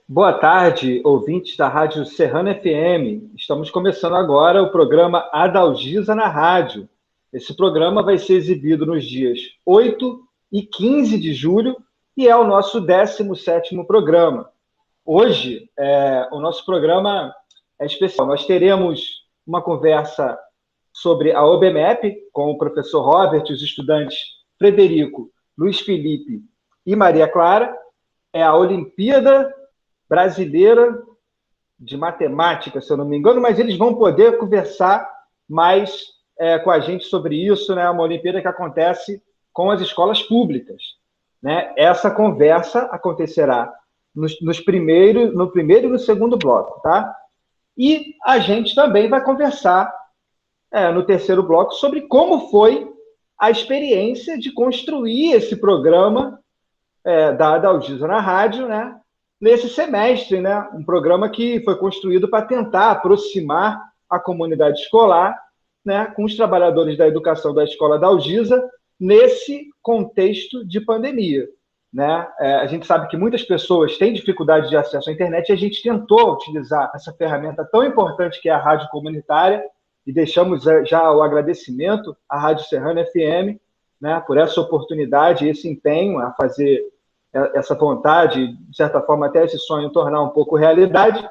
Boa tarde, ouvintes da Rádio Serrana FM. Estamos começando agora o programa Adalgisa na Rádio. Esse programa vai ser exibido nos dias 8 e 15 de julho e é o nosso 17º programa. Hoje, o nosso programa é especial. Nós teremos uma conversa sobre a OBMEP com o professor Robert, os estudantes Frederico, Luiz Felipe e Maria Clara. É a Olimpíada Brasileira de Matemática, se eu não me engano, mas eles vão poder conversar mais com a gente sobre isso, né? Uma Olimpíada que acontece com as escolas públicas, né? Essa conversa acontecerá no primeiro e no segundo bloco, tá? E a gente também vai conversar no terceiro bloco sobre como foi a experiência de construir esse programa da Adalgisa na Rádio, né? Nesse semestre, né? Um programa que foi construído para tentar aproximar a comunidade escolar, né, com os trabalhadores da educação da Escola Adalgisa nesse contexto de pandemia. Né? A gente sabe que muitas pessoas têm dificuldade de acesso à internet e a gente tentou utilizar essa ferramenta tão importante que é a rádio comunitária e deixamos já o agradecimento à Rádio Serrana FM, né, por essa oportunidade e esse empenho a fazer essa vontade, de certa forma, até esse sonho tornar um pouco realidade,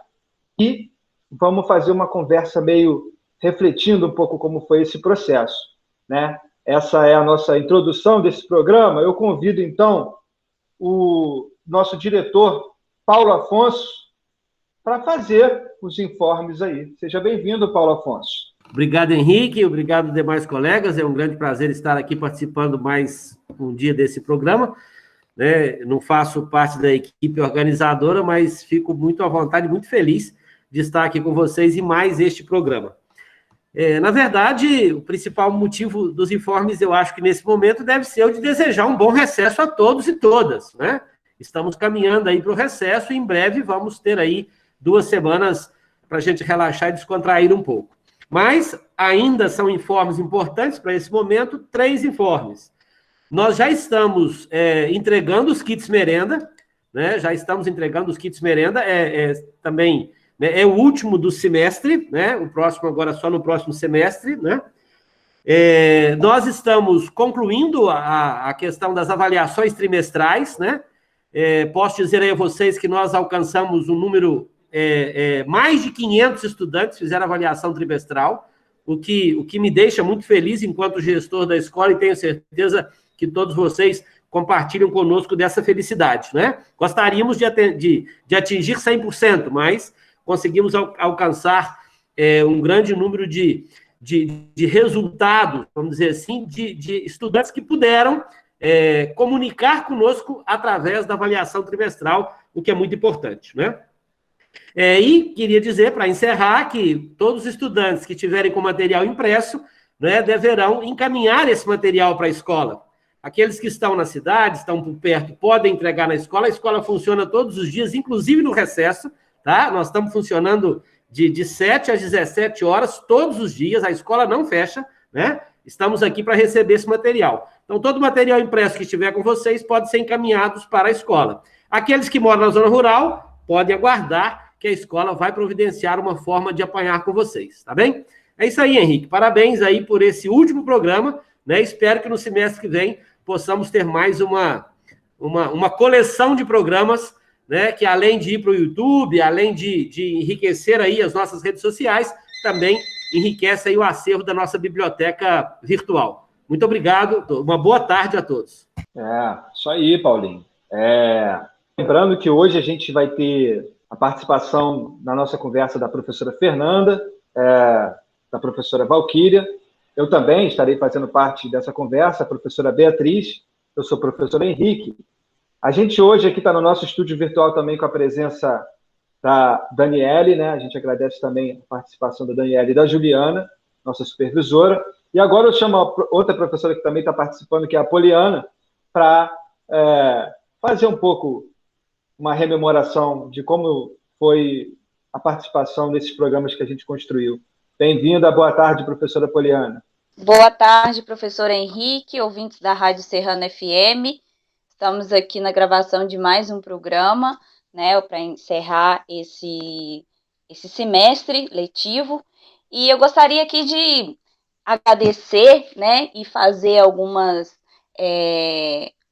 e vamos fazer uma conversa meio refletindo um pouco como foi esse processo, né? Essa é a nossa introdução desse programa. Eu convido, então, o nosso diretor, Paulo Afonso, para fazer os informes aí. Seja bem-vindo, Paulo Afonso. Obrigado, Henrique. Obrigado, demais colegas. É um grande prazer estar aqui participando mais um dia desse programa. Não faço parte da equipe organizadora, mas fico muito à vontade, muito feliz de estar aqui com vocês em mais este programa. Na verdade, o principal motivo dos informes, eu acho que nesse momento, deve ser o de desejar um bom recesso a todos e todas, né? Estamos caminhando aí para o recesso e em breve vamos ter aí 2 semanas para a gente relaxar e descontrair um pouco. Mas ainda são informes importantes para esse momento, 3 informes. Nós já estamos entregando os kits merenda, né? Já estamos entregando os kits merenda, também, né? É o último do semestre, né? O próximo agora só no próximo semestre, né? Nós estamos concluindo a questão das avaliações trimestrais, né? Posso dizer aí a vocês que nós alcançamos um número, mais de 500 estudantes fizeram avaliação trimestral, o que me deixa muito feliz enquanto gestor da escola, e tenho certeza que todos vocês compartilham conosco dessa felicidade, né? Gostaríamos de atingir 100%, mas conseguimos alcançar um grande número de resultados, vamos dizer assim, de estudantes que puderam comunicar conosco através da avaliação trimestral, o que é muito importante, né? E queria dizer, para encerrar, que todos os estudantes que tiverem com material impresso, né, deverão encaminhar esse material para a escola. Aqueles que estão na cidade, estão por perto, podem entregar na escola. A escola funciona todos os dias, inclusive no recesso, tá? Nós estamos funcionando de 7 às 17 horas, todos os dias, a escola não fecha, né? Estamos aqui para receber esse material. Então, todo material impresso que estiver com vocês pode ser encaminhados para a escola. Aqueles que moram na zona rural, podem aguardar que a escola vai providenciar uma forma de apanhar com vocês, tá bem? É isso aí, Henrique. Parabéns aí por esse último programa, né? Espero que no semestre que vem possamos ter mais uma coleção de programas, né, que além de ir para o YouTube, além de enriquecer aí as nossas redes sociais, também enriquece aí o acervo da nossa biblioteca virtual. Muito obrigado, uma boa tarde a todos. Isso aí, Paulinho. Lembrando que hoje a gente vai ter a participação na nossa conversa da professora Fernanda, da professora Valquíria. Eu também estarei fazendo parte dessa conversa, a professora Beatriz, eu sou o professor Henrique. A gente hoje aqui está no nosso estúdio virtual também com a presença da Daniele, né? A gente agradece também a participação da Daniele e da Juliana, nossa supervisora. E agora eu chamo a outra professora que também está participando, que é a Poliana, para fazer um pouco uma rememoração de como foi a participação nesses programas que a gente construiu. Bem-vinda, boa tarde, professora Poliana. Boa tarde, professor Henrique, ouvintes da Rádio Serrana FM. Estamos aqui na gravação de mais um programa. né, para encerrar esse semestre letivo. E eu gostaria aqui de agradecer, né, e fazer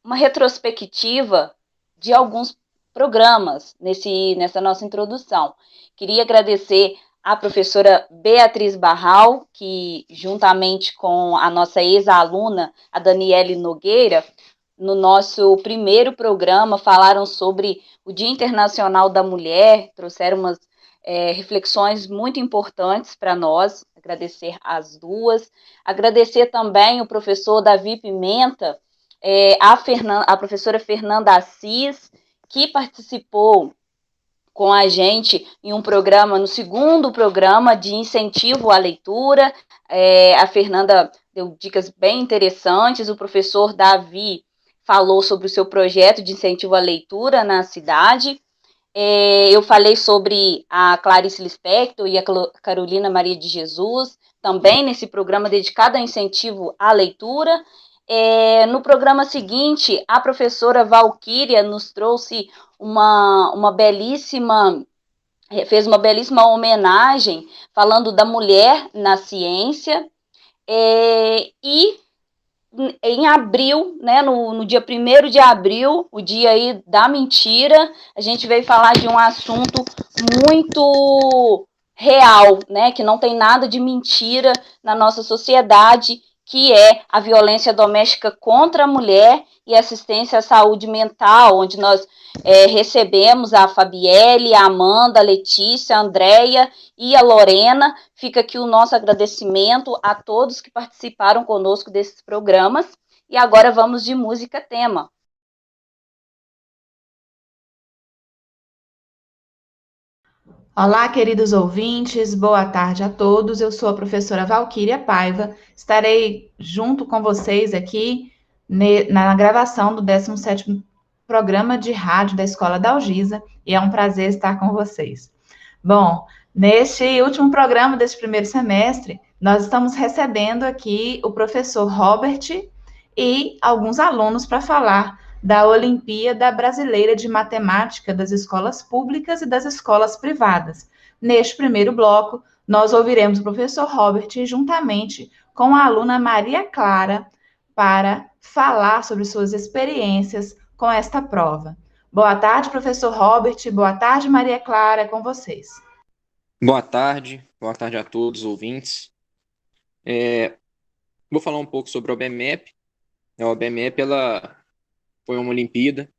uma retrospectiva de alguns programas nessa nossa introdução. Queria agradecer à professora Beatriz Barral, que juntamente com a nossa ex-aluna, a Daniele Nogueira, no nosso primeiro programa falaram sobre o Dia Internacional da Mulher, trouxeram umas reflexões muito importantes para nós, agradecer as duas, agradecer também o professor Davi Pimenta, a professora Fernanda Assis, que participou com a gente em um programa, no segundo programa de incentivo à leitura. A Fernanda deu dicas bem interessantes, o professor Davi falou sobre o seu projeto de incentivo à leitura na cidade. Eu falei sobre a Clarice Lispector e a Carolina Maria de Jesus, também nesse programa dedicado a incentivo à leitura. No programa seguinte, a professora Valquíria nos trouxe fez uma belíssima homenagem falando da mulher na ciência. E em abril, né, no dia 1º de abril, o dia aí da mentira, a gente veio falar de um assunto muito real, né, que não tem nada de mentira na nossa sociedade, que é a violência doméstica contra a mulher e assistência à saúde mental, onde nós recebemos a Fabielle, a Amanda, a Letícia, a Andréia e a Lorena. Fica aqui o nosso agradecimento a todos que participaram conosco desses programas. E agora vamos de música tema. Olá, queridos ouvintes, boa tarde a todos. Eu sou a professora Valquíria Paiva. Estarei junto com vocês aqui na gravação do 17º programa de rádio da Escola da Algisa, e é um prazer estar com vocês. Bom, neste último programa deste primeiro semestre, nós estamos recebendo aqui o professor Robert e alguns alunos para falar da Olimpíada Brasileira de Matemática das escolas públicas e das escolas privadas. Neste primeiro bloco, nós ouviremos o professor Robert juntamente com a aluna Maria Clara para falar sobre suas experiências com esta prova. Boa tarde, professor Robert. Boa tarde, Maria Clara, é com vocês. Boa tarde a todos os ouvintes. Vou falar um pouco sobre a OBMEP. A OBMEP ela foi uma Olimpíada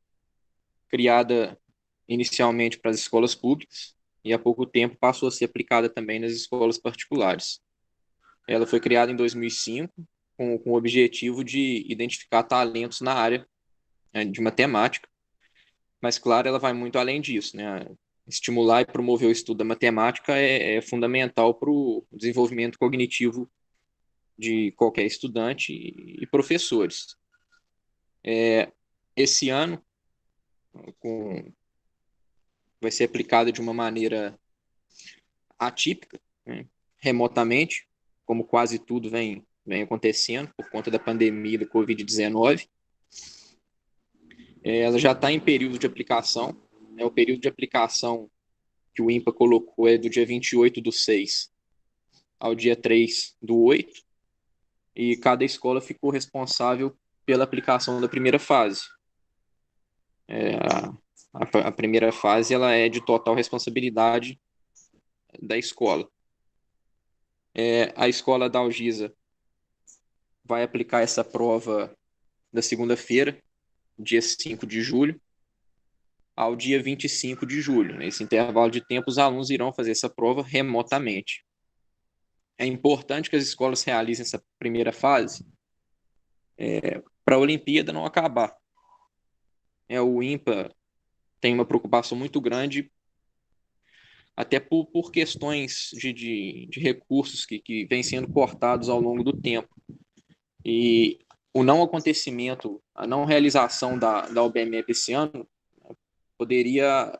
criada inicialmente para as escolas públicas e há pouco tempo passou a ser aplicada também nas escolas particulares. Ela foi criada em 2005 com o objetivo de identificar talentos na área de matemática, mas, claro, ela vai muito além disso, né? Estimular e promover o estudo da matemática é fundamental para o desenvolvimento cognitivo de qualquer estudante e professores. Esse ano vai ser aplicada de uma maneira atípica, né? Remotamente, como quase tudo vem acontecendo por conta da pandemia da Covid-19. Ela já está em período de aplicação. O período de aplicação que o INPA colocou é do dia 28/6 ao dia 3/8, e cada escola ficou responsável pela aplicação da primeira fase. A primeira fase ela é de total responsabilidade da escola. A escola da Algisa vai aplicar essa prova da segunda-feira, dia 5 de julho, ao dia 25 de julho. Nesse intervalo de tempo, os alunos irão fazer essa prova remotamente. É importante que as escolas realizem essa primeira fase para a Olimpíada não acabar. O INPA tem uma preocupação muito grande, até por questões de recursos que vêm sendo cortados ao longo do tempo. E o não acontecimento, a não realização da OBMEP esse ano poderia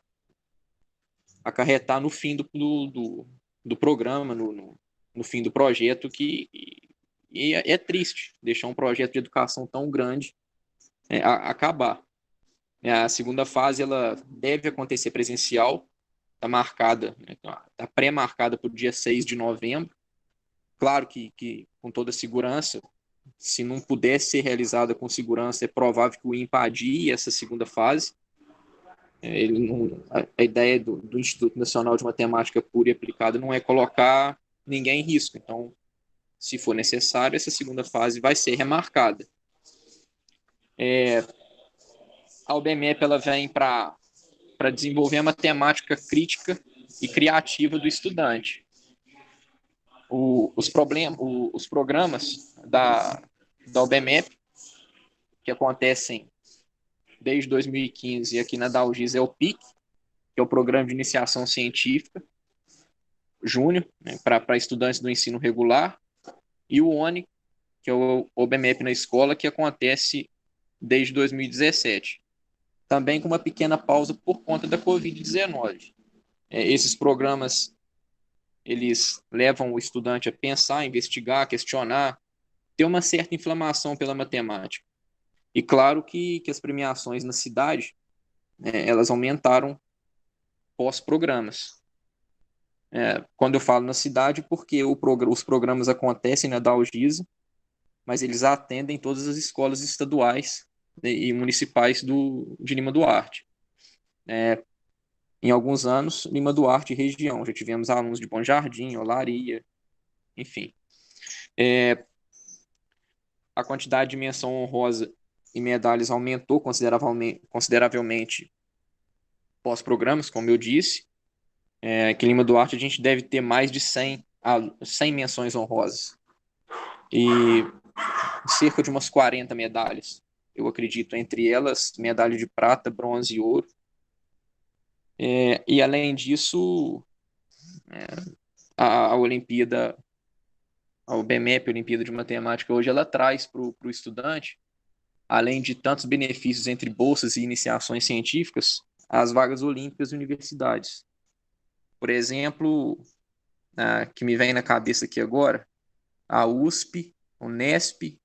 acarretar no fim do programa, no fim do projeto, e é triste deixar um projeto de educação tão grande acabar. A segunda fase ela deve acontecer presencial, está marcada, está pré-marcada para o dia 6 de novembro. Claro que com toda segurança, se não puder ser realizada com segurança, é provável que o INPE adie essa segunda fase. A ideia do Instituto Nacional de Matemática Pura e Aplicada não é colocar ninguém em risco. Então, se for necessário, essa segunda fase vai ser remarcada. A UBMEP ela vem para desenvolver a matemática crítica e criativa do estudante. Os programas da UBMEP, que acontecem desde 2015, e aqui na Dalgisa é o PIC, que é o Programa de Iniciação Científica Júnior, né, para estudantes do ensino regular, e o ONI, que é o UBMEP na escola, que acontece desde 2017. Também com uma pequena pausa por conta da Covid-19. Esses programas, eles levam o estudante a pensar, investigar, questionar, ter uma certa inflamação pela matemática. E claro que as premiações na cidade, elas aumentaram pós-programas. Quando eu falo na cidade, porque os programas acontecem na Dalgisa, mas eles atendem todas as escolas estaduais e municipais de Lima Duarte. Em alguns anos, Lima Duarte e região. Já tivemos alunos de Bom Jardim, Olaria, enfim. A quantidade de menção honrosa e medalhas aumentou consideravelmente pós-programas, como eu disse. Aqui em Lima Duarte a gente deve ter mais de 100 menções honrosas. E cerca de umas 40 medalhas, eu acredito, entre elas medalha de prata, bronze e ouro. E além disso, a Olimpíada, a UBMEP, a Olimpíada de Matemática, hoje ela traz para o estudante, além de tantos benefícios entre bolsas e iniciações científicas, as vagas olímpicas e universidades. Por exemplo, que me vem na cabeça aqui agora, a USP, Unesp,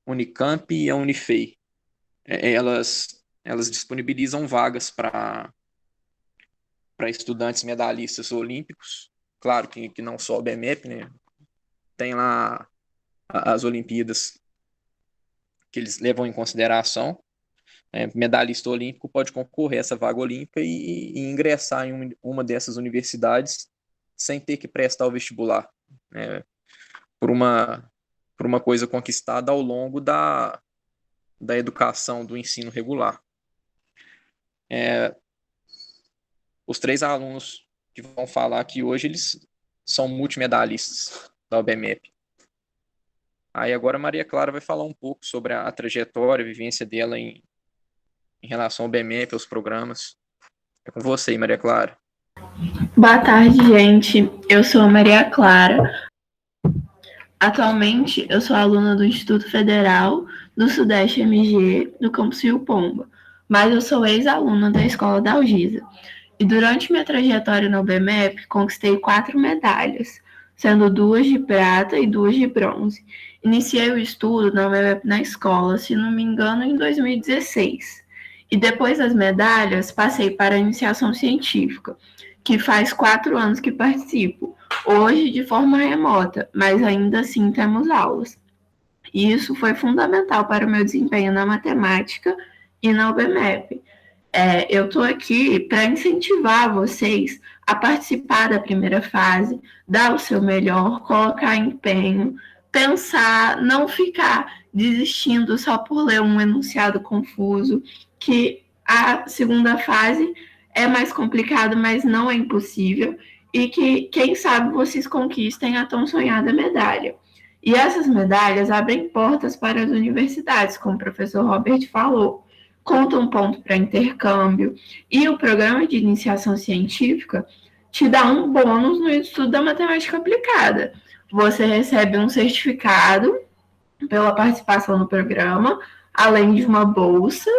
Unicamp e a Unifei. Elas disponibilizam vagas para estudantes medalhistas olímpicos. Claro que não só o BMEP, né? Tem lá as Olimpíadas que eles levam em consideração. Medalhista olímpico pode concorrer a essa vaga olímpica e ingressar em uma dessas universidades sem ter que prestar o vestibular, por uma coisa conquistada ao longo da educação, do ensino regular. Os 3 alunos que vão falar aqui hoje, eles são multimedalistas da UBMEP. Aí agora a Maria Clara vai falar um pouco sobre a trajetória, a vivência dela em relação ao UBMEP, aos programas. É com você aí, Maria Clara. Boa tarde, gente. Eu sou a Maria Clara. Atualmente, eu sou aluna do Instituto Federal do Sudeste MG, no campus Rio Pomba, mas eu sou ex-aluna da Escola Dalgisa. E durante minha trajetória na UBMEP, conquistei 4 medalhas, sendo 2 de prata e 2 de bronze. Iniciei o estudo na UBMEP na escola, se não me engano, em 2016. E depois das medalhas, passei para a iniciação científica, que faz 4 anos que participo, hoje de forma remota, mas ainda assim temos aulas. E isso foi fundamental para o meu desempenho na matemática e na UBMEP. Eu estou aqui para incentivar vocês a participar da primeira fase, dar o seu melhor, colocar empenho, pensar, não ficar desistindo só por ler um enunciado confuso, que a segunda fase é mais complicado, mas não é impossível, e que, quem sabe, vocês conquistem a tão sonhada medalha. E essas medalhas abrem portas para as universidades, como o professor Robert falou, contam ponto para intercâmbio, e o programa de iniciação científica te dá um bônus no estudo da matemática aplicada. Você recebe um certificado pela participação no programa, além de uma bolsa.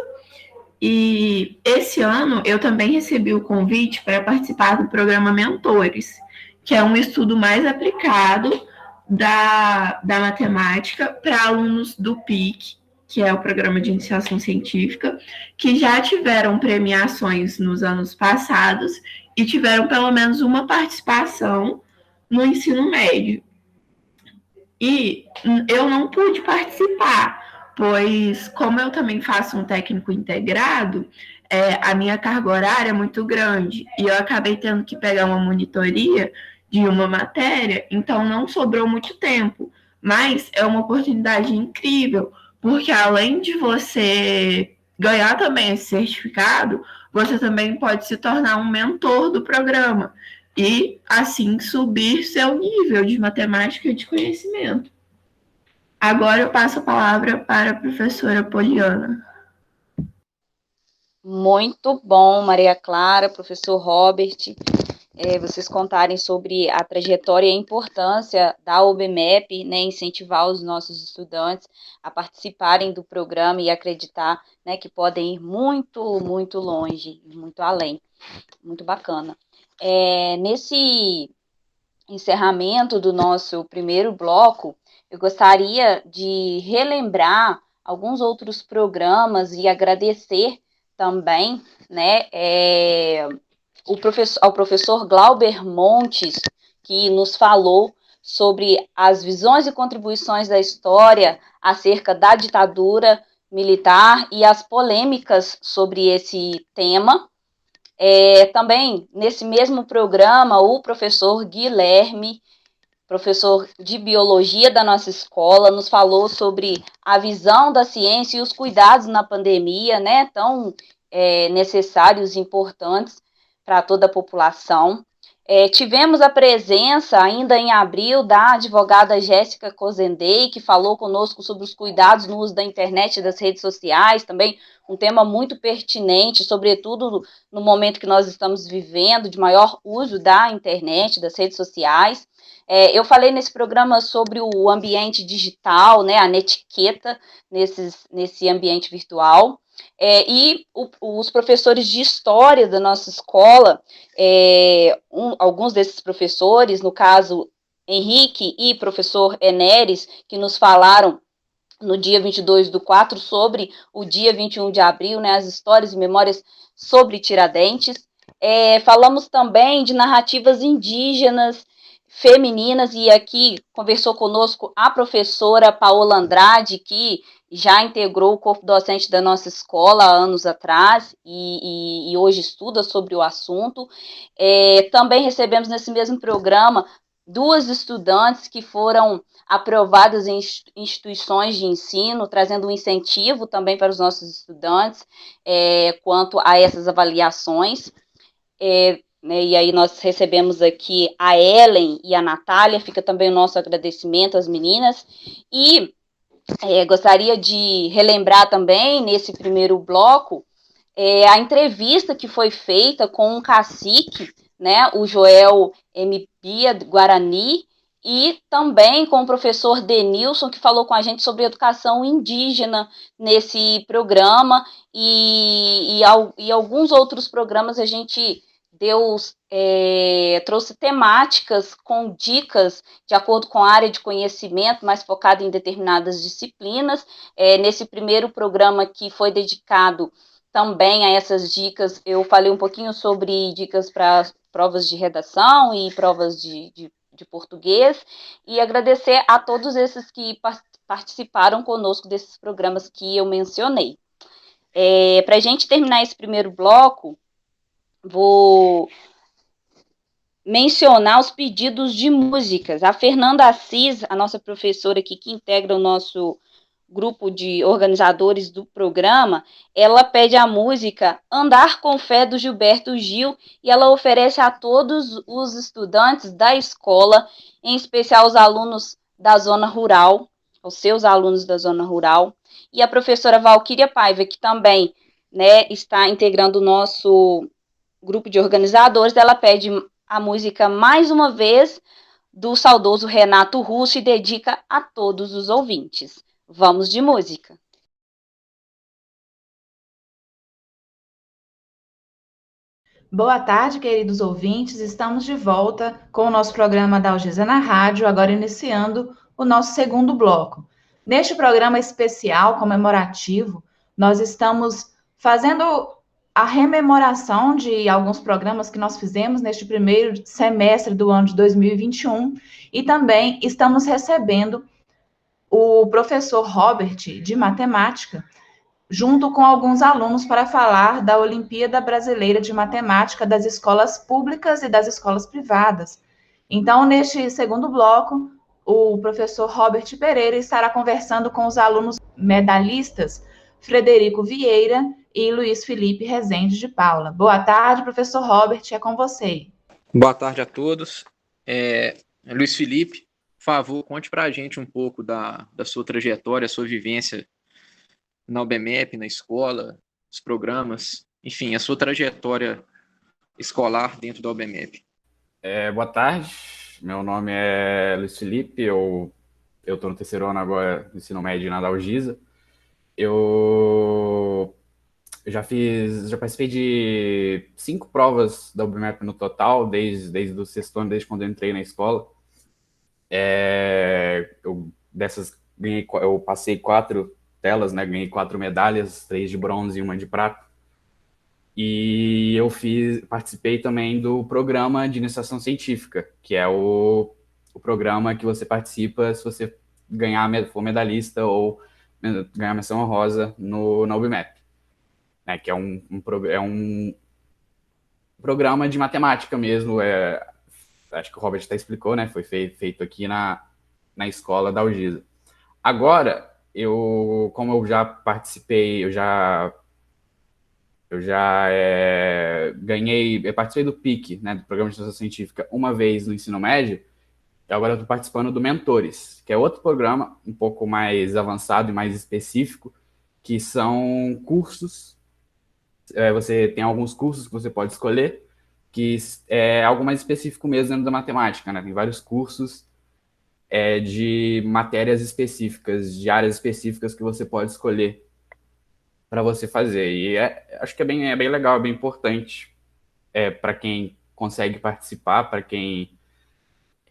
E esse ano eu também recebi o convite para participar do programa Mentores, que é um estudo mais aplicado da matemática para alunos do PIC que é o Programa de Iniciação Científica, que já tiveram premiações nos anos passados e tiveram pelo menos uma participação no ensino médio. E eu não pude participar, pois como eu também faço um técnico integrado, a minha carga horária é muito grande e eu acabei tendo que pegar uma monitoria de uma matéria, então não sobrou muito tempo, mas é uma oportunidade incrível, porque além de você ganhar também esse certificado, você também pode se tornar um mentor do programa e, assim, subir seu nível de matemática e de conhecimento. Agora eu passo a palavra para a professora Poliana. Muito bom, Maria Clara, professor Robert, vocês contarem sobre a trajetória e a importância da OBMEP, né, incentivar os nossos estudantes a participarem do programa e acreditar, né, que podem ir muito, muito longe, muito além. Muito bacana. Nesse encerramento do nosso primeiro bloco, eu gostaria de relembrar alguns outros programas e agradecer também, né, ao professor Glauber Montes, que nos falou sobre as visões e contribuições da história acerca da ditadura militar e as polêmicas sobre esse tema. Também, nesse mesmo programa, o professor Guilherme, professor de biologia da nossa escola, nos falou sobre a visão da ciência e os cuidados na pandemia, né, tão necessários e importantes para toda a população. Tivemos a presença, ainda em abril, da advogada Jéssica Cozendei, que falou conosco sobre os cuidados no uso da internet e das redes sociais, também um tema muito pertinente, sobretudo no momento que nós estamos vivendo, de maior uso da internet, das redes sociais. Eu falei nesse programa sobre o ambiente digital, né, a netiqueta nesse ambiente virtual. E os professores de história da nossa escola, alguns desses professores, no caso Henrique e professor Eneres, que nos falaram no dia 22/4 sobre o dia 21 de abril, né, as histórias e memórias sobre Tiradentes. Falamos também de narrativas indígenas, femininas, e aqui conversou conosco a professora Paola Andrade, que já integrou o corpo docente da nossa escola há anos atrás e hoje estuda sobre o assunto. Também recebemos nesse mesmo programa 2 estudantes que foram aprovadas em instituições de ensino, trazendo um incentivo também para os nossos estudantes quanto a essas avaliações. Né, e aí nós recebemos aqui a Ellen e a Natália, fica também o nosso agradecimento às meninas. E gostaria de relembrar também, nesse primeiro bloco, a entrevista que foi feita com um cacique, né, o Joel M. Bia Guarani, e também com o professor Denilson, que falou com a gente sobre educação indígena nesse programa, e alguns outros programas a gente trouxe temáticas com dicas de acordo com a área de conhecimento, mais focada em determinadas disciplinas. Nesse primeiro programa que foi dedicado também a essas dicas, eu falei um pouquinho sobre dicas para provas de redação e provas de português, e agradecer a todos esses que participaram conosco desses programas que eu mencionei. Para a gente terminar esse primeiro bloco, vou mencionar os pedidos de músicas. A Fernanda Assis, a nossa professora aqui, que integra o nosso grupo de organizadores do programa, ela pede a música Andar com Fé, do Gilberto Gil, e ela oferece a todos os estudantes da escola, em especial os alunos da zona rural, os seus alunos da zona rural. E a professora Valquíria Paiva, que também, né, está integrando o nosso grupo de organizadores, ela pede a música Mais Uma Vez, do saudoso Renato Russo, e dedica a todos os ouvintes. Vamos de música. Boa tarde, queridos ouvintes. Estamos de volta com o nosso programa da Algisa na Rádio, agora iniciando o nosso segundo bloco. Neste programa especial comemorativo, nós estamos fazendo a rememoração de alguns programas que nós fizemos neste primeiro semestre do ano de 2021 e também estamos recebendo o professor Robert de matemática, junto com alguns alunos para falar da Olimpíada Brasileira de Matemática das escolas públicas e das escolas privadas. Então, neste segundo bloco, o professor Robert Pereira estará conversando com os alunos medalhistas Frederico Vieira e Luiz Felipe Rezende de Paula. Boa tarde, professor Robert, é com você. Boa tarde a todos. Luiz Felipe, por favor, conte para a gente um pouco da sua trajetória, sua vivência na UBMEP, na escola, os programas, enfim, a sua trajetória escolar dentro da UBMEP. Boa tarde, meu nome é Luiz Felipe, eu estou no terceiro ano agora do ensino médio na Dalgisa. Eu já participei de 5 provas da UBMEP no total, desde o sexto ano, desde quando eu entrei na escola. Dessas, eu passei 4 telas, né? Ganhei 4 medalhas, 3 de bronze e 1 de prata. E eu participei também do programa de iniciação científica, que é o programa que você participa se você for medalhista ou ganhar menção honrosa na UBMEP, né? Que é um programa de matemática mesmo. Acho que o Robert até explicou, né? Foi feito aqui na escola da UGISA. Agora, como eu já participei, eu participei do PIC, né, do Programa de Iniciação Científica, uma vez no ensino médio, e agora eu estou participando do Mentores, que é outro programa um pouco mais avançado e mais específico, que são cursos. Você tem alguns cursos que você pode escolher, que é algo mais específico mesmo dentro da matemática, né? Tem vários cursos de matérias específicas, de áreas específicas que você pode escolher para você fazer. E acho que é bem legal, é bem importante para quem consegue participar, para quem...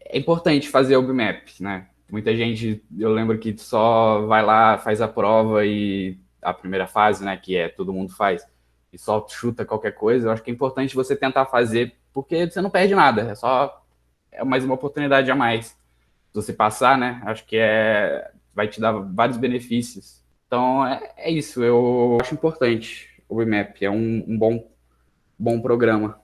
É importante fazer o UBMEP, né? Muita gente, eu lembro que só vai lá, faz a prova e a primeira fase, né, que todo mundo faz, e só chuta qualquer coisa. Eu acho que é importante você tentar fazer, porque você não perde nada, é mais uma oportunidade a mais. Se você passar, né, acho que vai te dar vários benefícios. Então, é isso, eu acho importante o UBMEP, é um bom programa.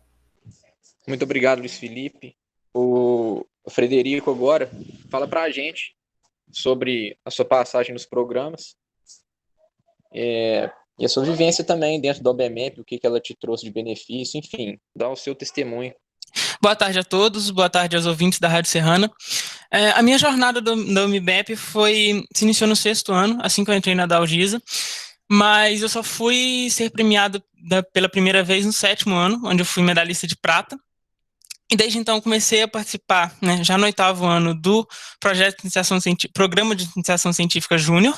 Muito obrigado, Luiz Felipe. O Frederico agora fala para a gente sobre a sua passagem nos programas e a sua vivência também dentro da UBMEP, o que ela te trouxe de benefício, enfim, dá o seu testemunho. Boa tarde a todos, boa tarde aos ouvintes da Rádio Serrana. A minha jornada da UBMEP se iniciou no 6º ano, assim que eu entrei na Dalgisa, mas eu só fui ser premiado pela primeira vez no 7º ano, onde eu fui medalhista de prata. E desde então comecei a participar, né, já no 8º ano, do Programa de Iniciação Científica Júnior,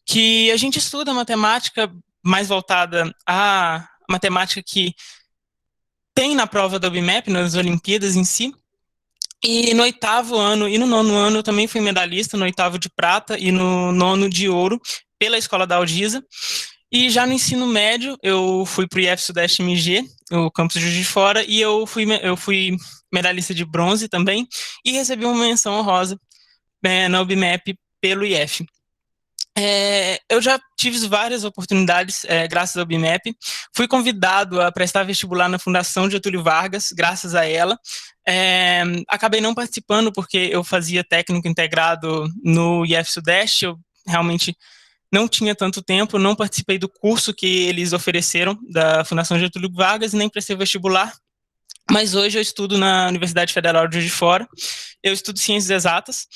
que a gente estuda matemática mais voltada à matemática que tem na prova da UBMEP, nas Olimpíadas em si. E no 8º ano e no 9º ano eu também fui medalhista, no 8º de prata e no 9º de ouro, pela escola da Algisa. E já no ensino médio eu fui para o IF Sudeste MG, o campus de Juiz de Fora, e eu fui medalhista de bronze também, e recebi uma menção honrosa na UBMEP pelo IF. Eu já tive várias oportunidades graças ao UBMEP. Fui convidado a prestar vestibular na Fundação Getúlio Vargas, graças a ela. Acabei não participando porque eu fazia técnico integrado no IF Sudeste, eu realmente não tinha tanto tempo, não participei do curso que eles ofereceram da Fundação Getúlio Vargas e nem prestei vestibular. Mas hoje eu estudo na Universidade Federal de Juiz de Fora, eu estudo Ciências Exatas.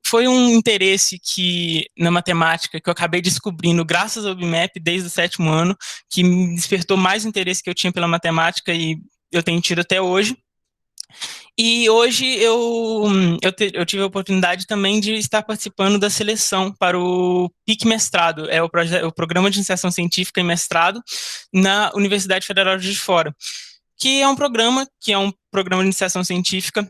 Foi um interesse na matemática que eu acabei descobrindo graças ao UBMEP desde o 7º ano, que me despertou mais o interesse que eu tinha pela matemática e eu tenho tido até hoje. E hoje eu tive a oportunidade também de estar participando da seleção para o PIC Mestrado, o Programa de Iniciação Científica e Mestrado na Universidade Federal de Juiz de Fora, que é um programa de iniciação científica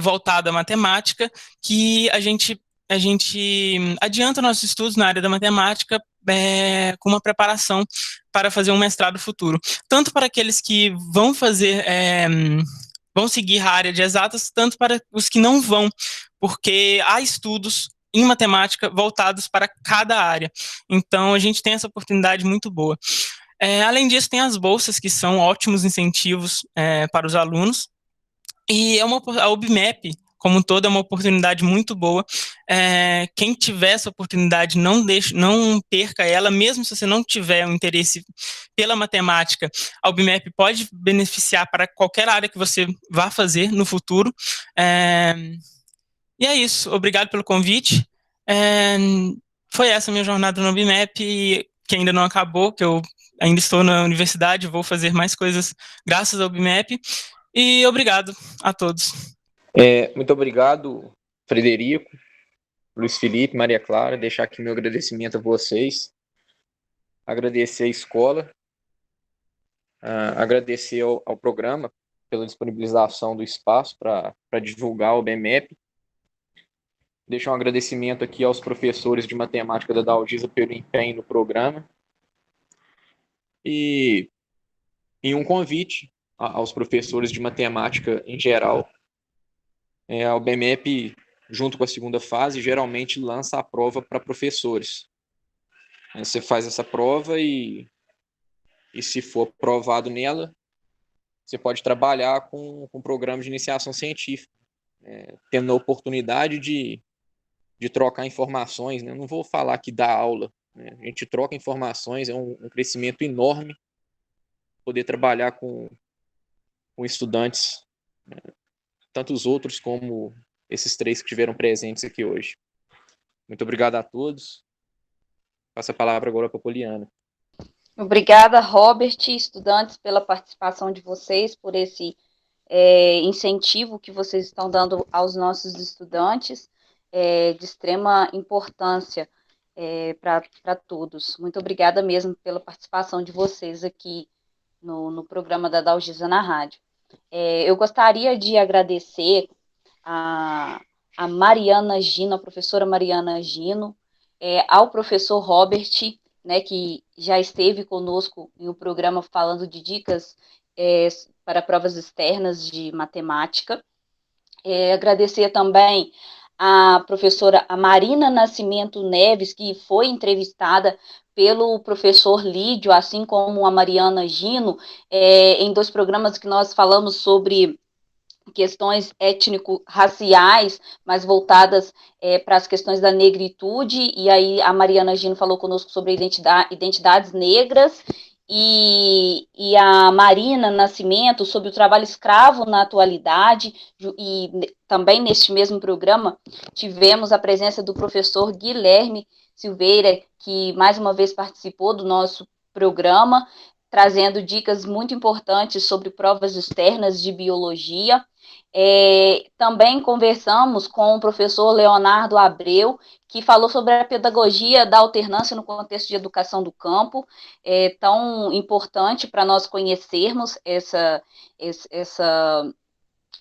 voltado à matemática, que a gente a gente adianta nossos estudos na área da matemática com uma preparação para fazer um mestrado futuro. Tanto para aqueles que vão fazer, vão seguir a área de exatas, tanto para os que não vão, porque há estudos em matemática voltados para cada área. Então, a gente tem essa oportunidade muito boa. Além disso, tem as bolsas, que são ótimos incentivos para os alunos, e a UBMEP, como um todo, é uma oportunidade muito boa. Quem tiver essa oportunidade, não perca ela, mesmo se você não tiver um interesse pela matemática, a UBMEP pode beneficiar para qualquer área que você vá fazer no futuro. E é isso, obrigado pelo convite. Foi essa a minha jornada no UBMEP, que ainda não acabou, que eu ainda estou na universidade, vou fazer mais coisas graças ao UBMEP, e obrigado a todos. Muito obrigado, Frederico, Luiz Felipe, Maria Clara, deixar aqui meu agradecimento a vocês, agradecer a escola, agradecer ao programa pela disponibilização do espaço para divulgar o UBMEP, deixar um agradecimento aqui aos professores de matemática da Dalgisa pelo empenho no programa, e um convite aos professores de matemática em geral. A UBMEP, junto com a segunda fase, geralmente lança a prova para professores. Você faz essa prova e se for aprovado nela, você pode trabalhar com programas de iniciação científica, tendo a oportunidade de trocar informações, né? Não vou falar que dá aula, né? A gente troca informações, é um crescimento enorme poder trabalhar com estudantes, né? Tantos outros como esses 3 que estiveram presentes aqui hoje. Muito obrigado a todos. Passo a palavra agora para a Poliana. Obrigada, Robert e estudantes, pela participação de vocês, por esse incentivo que vocês estão dando aos nossos estudantes, de extrema importância para todos. Muito obrigada mesmo pela participação de vocês aqui no programa da Dalgisa na Rádio. Eu gostaria de agradecer a Mariana Gino, a professora Mariana Gino, ao professor Robert, né, que já esteve conosco em um programa falando de dicas para provas externas de matemática. Agradecer também a professora Marina Nascimento Neves, que foi entrevistada pelo professor Lídio, assim como a Mariana Gino, em 2 programas que nós falamos sobre questões étnico-raciais, mais voltadas para as questões da negritude, e aí a Mariana Gino falou conosco sobre identidades negras, e a Marina Nascimento sobre o trabalho escravo na atualidade, e também neste mesmo programa tivemos a presença do professor Guilherme Silveira, que mais uma vez participou do nosso programa, trazendo dicas muito importantes sobre provas externas de biologia. Também conversamos com o professor Leonardo Abreu, que falou sobre a pedagogia da alternância no contexto de educação do campo, tão importante para nós conhecermos essa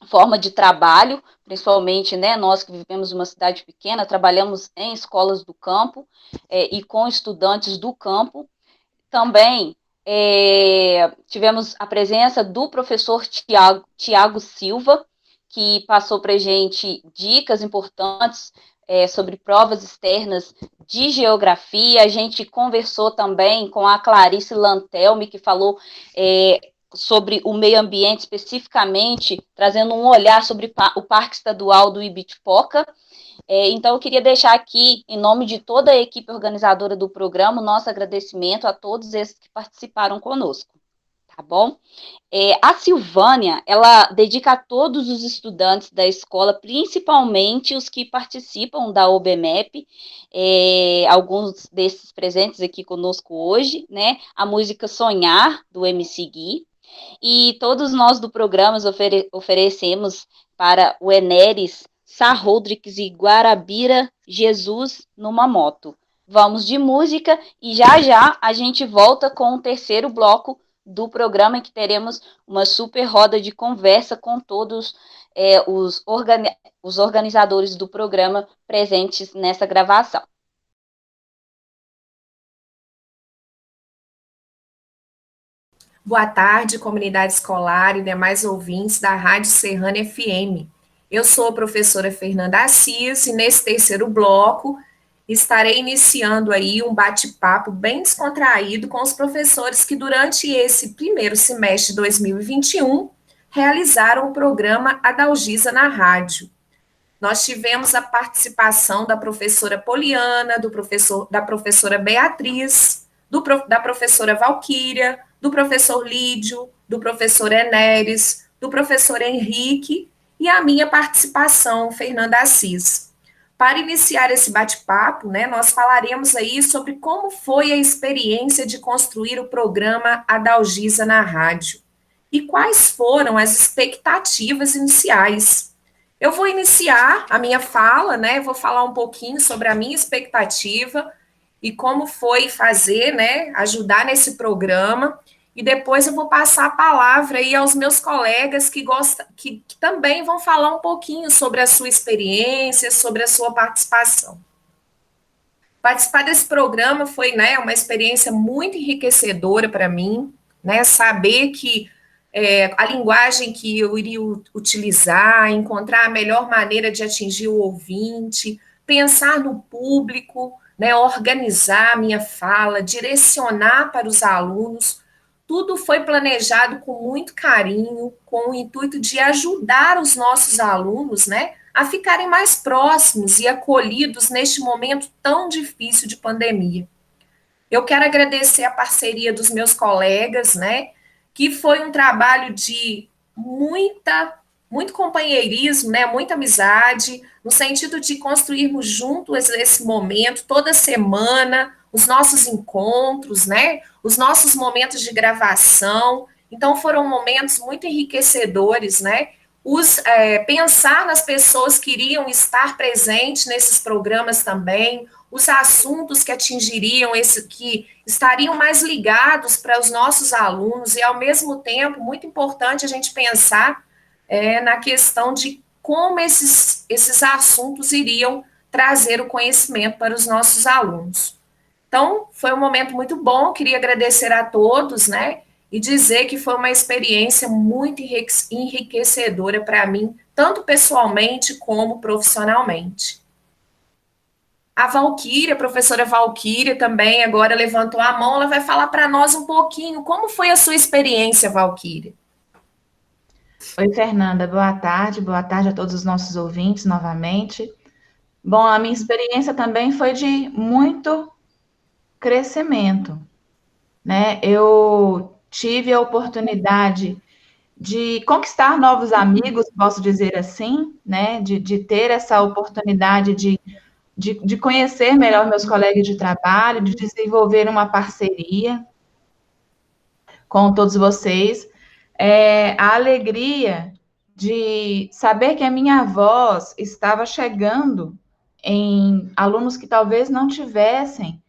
forma de trabalho, principalmente, né, nós que vivemos em uma cidade pequena, trabalhamos em escolas do campo e com estudantes do campo. Também tivemos a presença do professor Tiago Silva, que passou para a gente dicas importantes sobre provas externas de geografia. A gente conversou também com a Clarice Lantelme, que falou sobre o meio ambiente, especificamente, trazendo um olhar sobre o Parque Estadual do Ibitipoca. Então, eu queria deixar aqui, em nome de toda a equipe organizadora do programa, o nosso agradecimento a todos esses que participaram conosco, tá bom? A Silvânia, ela dedica a todos os estudantes da escola, principalmente os que participam da UBMEP, alguns desses presentes aqui conosco hoje, né? A música Sonhar, do MC Gui, e todos nós do programa oferecemos para o Enéris Sá Rodrigues e Guarabira Jesus numa moto. Vamos de música e já a gente volta com o terceiro bloco do programa, em que teremos uma super roda de conversa com todos os organizadores do programa presentes nessa gravação. Boa tarde, comunidade escolar e demais ouvintes da Rádio Serrana FM. Eu sou a professora Fernanda Assis e nesse terceiro bloco estarei iniciando aí um bate-papo bem descontraído com os professores que durante esse primeiro semestre de 2021 realizaram o programa Adalgisa na Rádio. Nós tivemos a participação da professora Poliana, da professora Beatriz, da professora Valquíria, do professor Lídio, do professor Enéres, do professor Henrique e a minha participação, Fernanda Assis. Para iniciar esse bate-papo, nós falaremos aí sobre como foi a experiência de construir o programa Adalgisa na Rádio e quais foram as expectativas iniciais. Eu vou iniciar a minha fala, vou falar um pouquinho sobre a minha expectativa e como foi fazer, ajudar nesse programa, e depois eu vou passar a palavra aí aos meus colegas que também vão falar um pouquinho sobre a sua experiência, sobre a sua participação. Participar desse programa foi, uma experiência muito enriquecedora para mim, saber que a linguagem que eu iria utilizar, encontrar a melhor maneira de atingir o ouvinte, pensar no público, organizar a minha fala, direcionar para os alunos. Tudo foi planejado com muito carinho, com o intuito de ajudar os nossos alunos, a ficarem mais próximos e acolhidos neste momento tão difícil de pandemia. Eu quero agradecer a parceria dos meus colegas, que foi um trabalho de muito companheirismo, muita amizade, no sentido de construirmos juntos esse momento, toda semana, os nossos encontros, os nossos momentos de gravação. Então, foram momentos muito enriquecedores, pensar nas pessoas que iriam estar presentes nesses programas também, os assuntos que atingiriam que estariam mais ligados para os nossos alunos, e, ao mesmo tempo, muito importante a gente pensar na questão de como esses assuntos iriam trazer o conhecimento para os nossos alunos. Então, foi um momento muito bom, queria agradecer a todos, e dizer que foi uma experiência muito enriquecedora para mim, tanto pessoalmente como profissionalmente. A Valquíria, a professora Valquíria também agora levantou a mão, ela vai falar para nós um pouquinho como foi a sua experiência, Valquíria. Oi, Fernanda, boa tarde a todos os nossos ouvintes novamente. Bom, a minha experiência também foi de muito crescimento, Eu tive a oportunidade de conquistar novos amigos, posso dizer assim, de ter essa oportunidade de conhecer melhor meus colegas de trabalho, de desenvolver uma parceria com todos vocês. A alegria de saber que a minha voz estava chegando em alunos que talvez não tivessem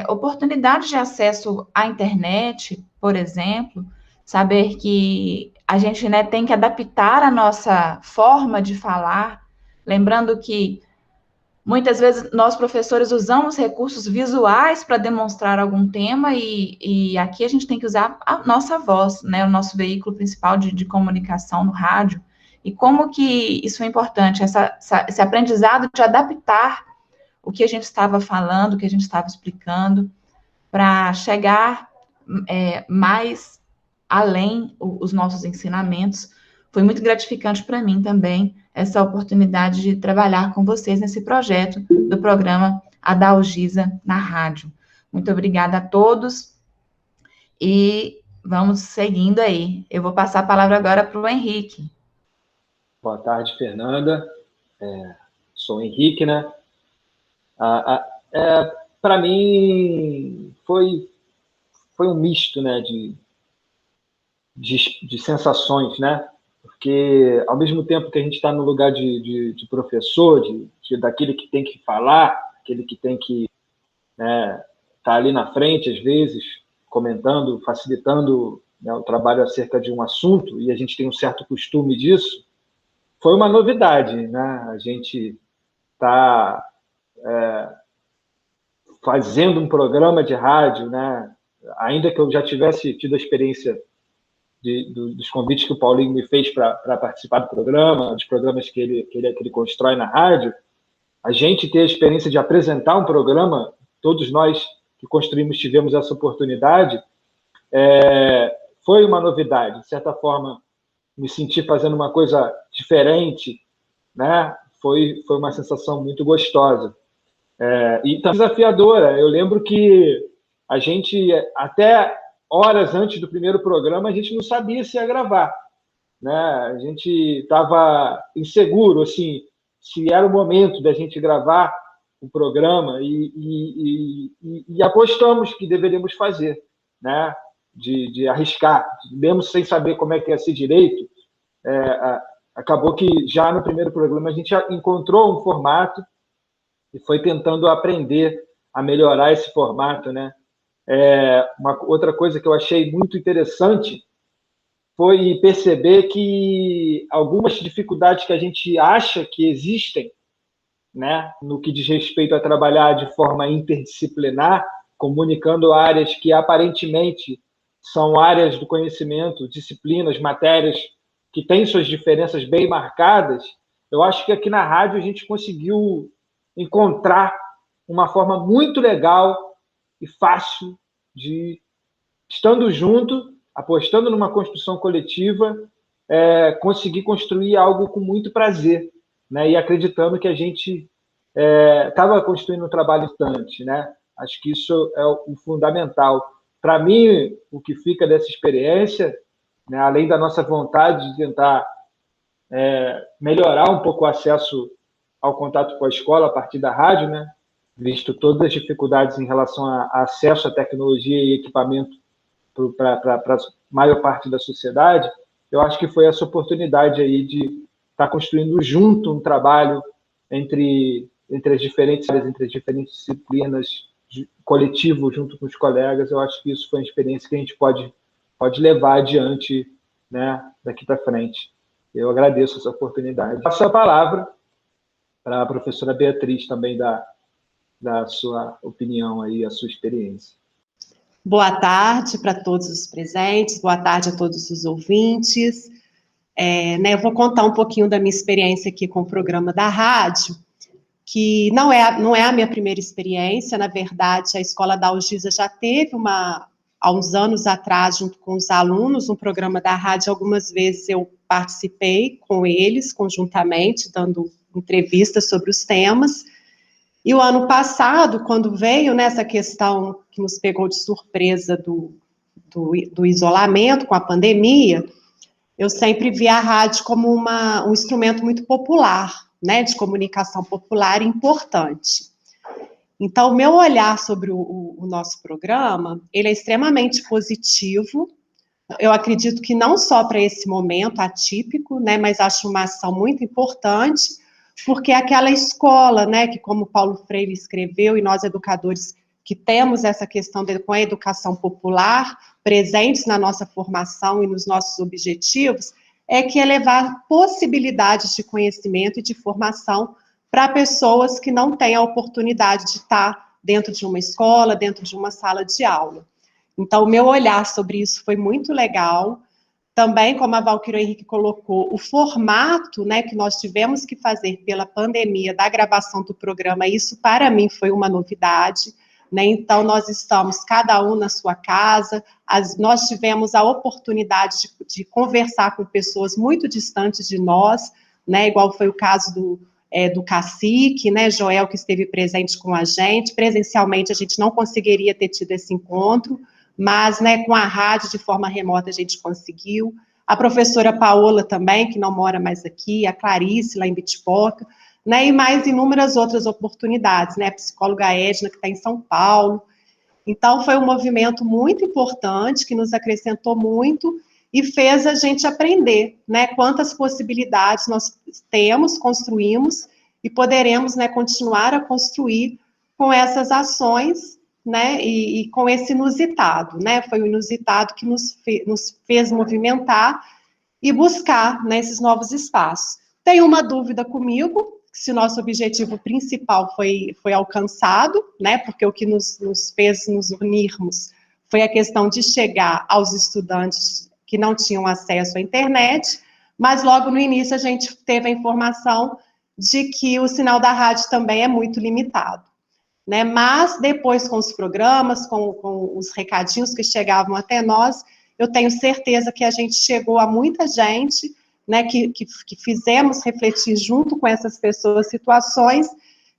oportunidade de acesso à internet, por exemplo, saber que a gente tem que adaptar a nossa forma de falar, lembrando que muitas vezes nós, professores, usamos recursos visuais para demonstrar algum tema e aqui a gente tem que usar a nossa voz, o nosso veículo principal de comunicação no rádio. E como que isso é importante, esse aprendizado de adaptar o que a gente estava falando, o que a gente estava explicando, para chegar mais além os nossos ensinamentos. Foi muito gratificante para mim também essa oportunidade de trabalhar com vocês nesse projeto do programa Adalgisa na Rádio. Muito obrigada a todos e vamos seguindo aí. Eu vou passar a palavra agora para o Henrique. Boa tarde, Fernanda. Sou o Henrique, Para mim, foi um misto, de sensações, Porque, ao mesmo tempo que a gente está no lugar de professor, daquele que tem que falar, aquele que tem que estar ali na frente, às vezes, comentando, facilitando, né, o trabalho acerca de um assunto, e a gente tem um certo costume disso, foi uma novidade, né? A gente está fazendo um programa de rádio, né? Ainda que eu já tivesse tido a experiência dos convites que o Paulinho me fez para participar do programa, dos programas que ele constrói na rádio, a gente ter a experiência de apresentar um programa, todos nós que construímos tivemos essa oportunidade, foi uma novidade. De certa forma, me senti fazendo uma coisa diferente, né? Foi uma sensação muito gostosa. E também desafiadora. Eu lembro que a gente, até horas antes do primeiro programa, a gente não sabia se ia gravar, né? A gente estava inseguro, assim, se era o momento da gente gravar o programa, e apostamos que deveríamos fazer, né? De arriscar, mesmo sem saber como é que ia ser direito. Acabou que já no primeiro programa a gente encontrou um formato e foi tentando aprender a melhorar esse formato, né? Uma outra coisa que eu achei muito interessante foi perceber que algumas dificuldades que a gente acha que existem, né, no que diz respeito a trabalhar de forma interdisciplinar, comunicando áreas que aparentemente são áreas do conhecimento, disciplinas, matérias que têm suas diferenças bem marcadas, eu acho que aqui na rádio a gente conseguiu encontrar uma forma muito legal e fácil de, estando junto, apostando numa construção coletiva, conseguir construir algo com muito prazer, né? E acreditando que a gente estava construindo um trabalho importante, né? Acho que isso é o fundamental. Para mim, o que fica dessa experiência, né, além da nossa vontade de tentar melhorar um pouco o acesso ao contato com a escola a partir da rádio, né, visto todas as dificuldades em relação a acesso à tecnologia e equipamento para a maior parte da sociedade, eu acho que foi essa oportunidade aí de estar construindo junto um trabalho entre as diferentes áreas, entre as diferentes disciplinas, coletivo junto com os colegas. Eu acho que isso foi uma experiência que a gente pode levar adiante, né, daqui para frente. Eu agradeço essa oportunidade. Passo a palavra para a professora Beatriz também da sua opinião aí, a sua experiência. Boa tarde para todos os presentes, boa tarde a todos os ouvintes. Eu vou contar um pouquinho da minha experiência aqui com o programa da rádio, que não é a minha primeira experiência. Na verdade, a Escola da Algisa já teve há uns anos atrás, junto com os alunos, um programa da rádio. Algumas vezes eu participei com eles, conjuntamente, dando entrevistas sobre os temas. E o ano passado, quando veio nessa questão que nos pegou de surpresa do isolamento com a pandemia, eu sempre vi a rádio como um instrumento muito popular, né, de comunicação popular importante. Então, o meu olhar sobre o nosso programa, ele é extremamente positivo. Eu acredito que não só para esse momento atípico, né, mas acho uma ação muito importante, porque aquela escola, né, que como Paulo Freire escreveu, e nós educadores que temos essa questão com a educação popular presentes na nossa formação e nos nossos objetivos, que é levar possibilidades de conhecimento e de formação para pessoas que não têm a oportunidade de estar dentro de uma escola, dentro de uma sala de aula. Então, o meu olhar sobre isso foi muito legal. Também, como a Valquíria Henrique colocou, o formato, né, que nós tivemos que fazer pela pandemia da gravação do programa, isso para mim foi uma novidade, né? Então, nós estamos cada um na sua casa, nós tivemos a oportunidade de conversar com pessoas muito distantes de nós, né, igual foi o caso do cacique, né, Joel, que esteve presente com a gente. Presencialmente a gente não conseguiria ter tido esse encontro, mas, né, com a rádio, de forma remota, a gente conseguiu. A professora Paola também, que não mora mais aqui, a Clarice, lá em Bitipoca, né, e mais inúmeras outras oportunidades, né, a psicóloga Edna, que está em São Paulo. Então, foi um movimento muito importante, que nos acrescentou muito e fez a gente aprender, né, quantas possibilidades nós temos, construímos, e poderemos, né, continuar a construir com essas ações, né, e com esse inusitado, né, foi o inusitado que nos fez movimentar e buscar, né, esses novos espaços. Tem uma dúvida comigo, se o nosso objetivo principal foi alcançado, né, porque o que nos fez nos unirmos foi a questão de chegar aos estudantes que não tinham acesso à internet, mas logo no início a gente teve a informação de que o sinal da rádio também é muito limitado, né? Mas depois com os programas, com os recadinhos que chegavam até nós, eu tenho certeza que a gente chegou a muita gente, né, que fizemos refletir junto com essas pessoas situações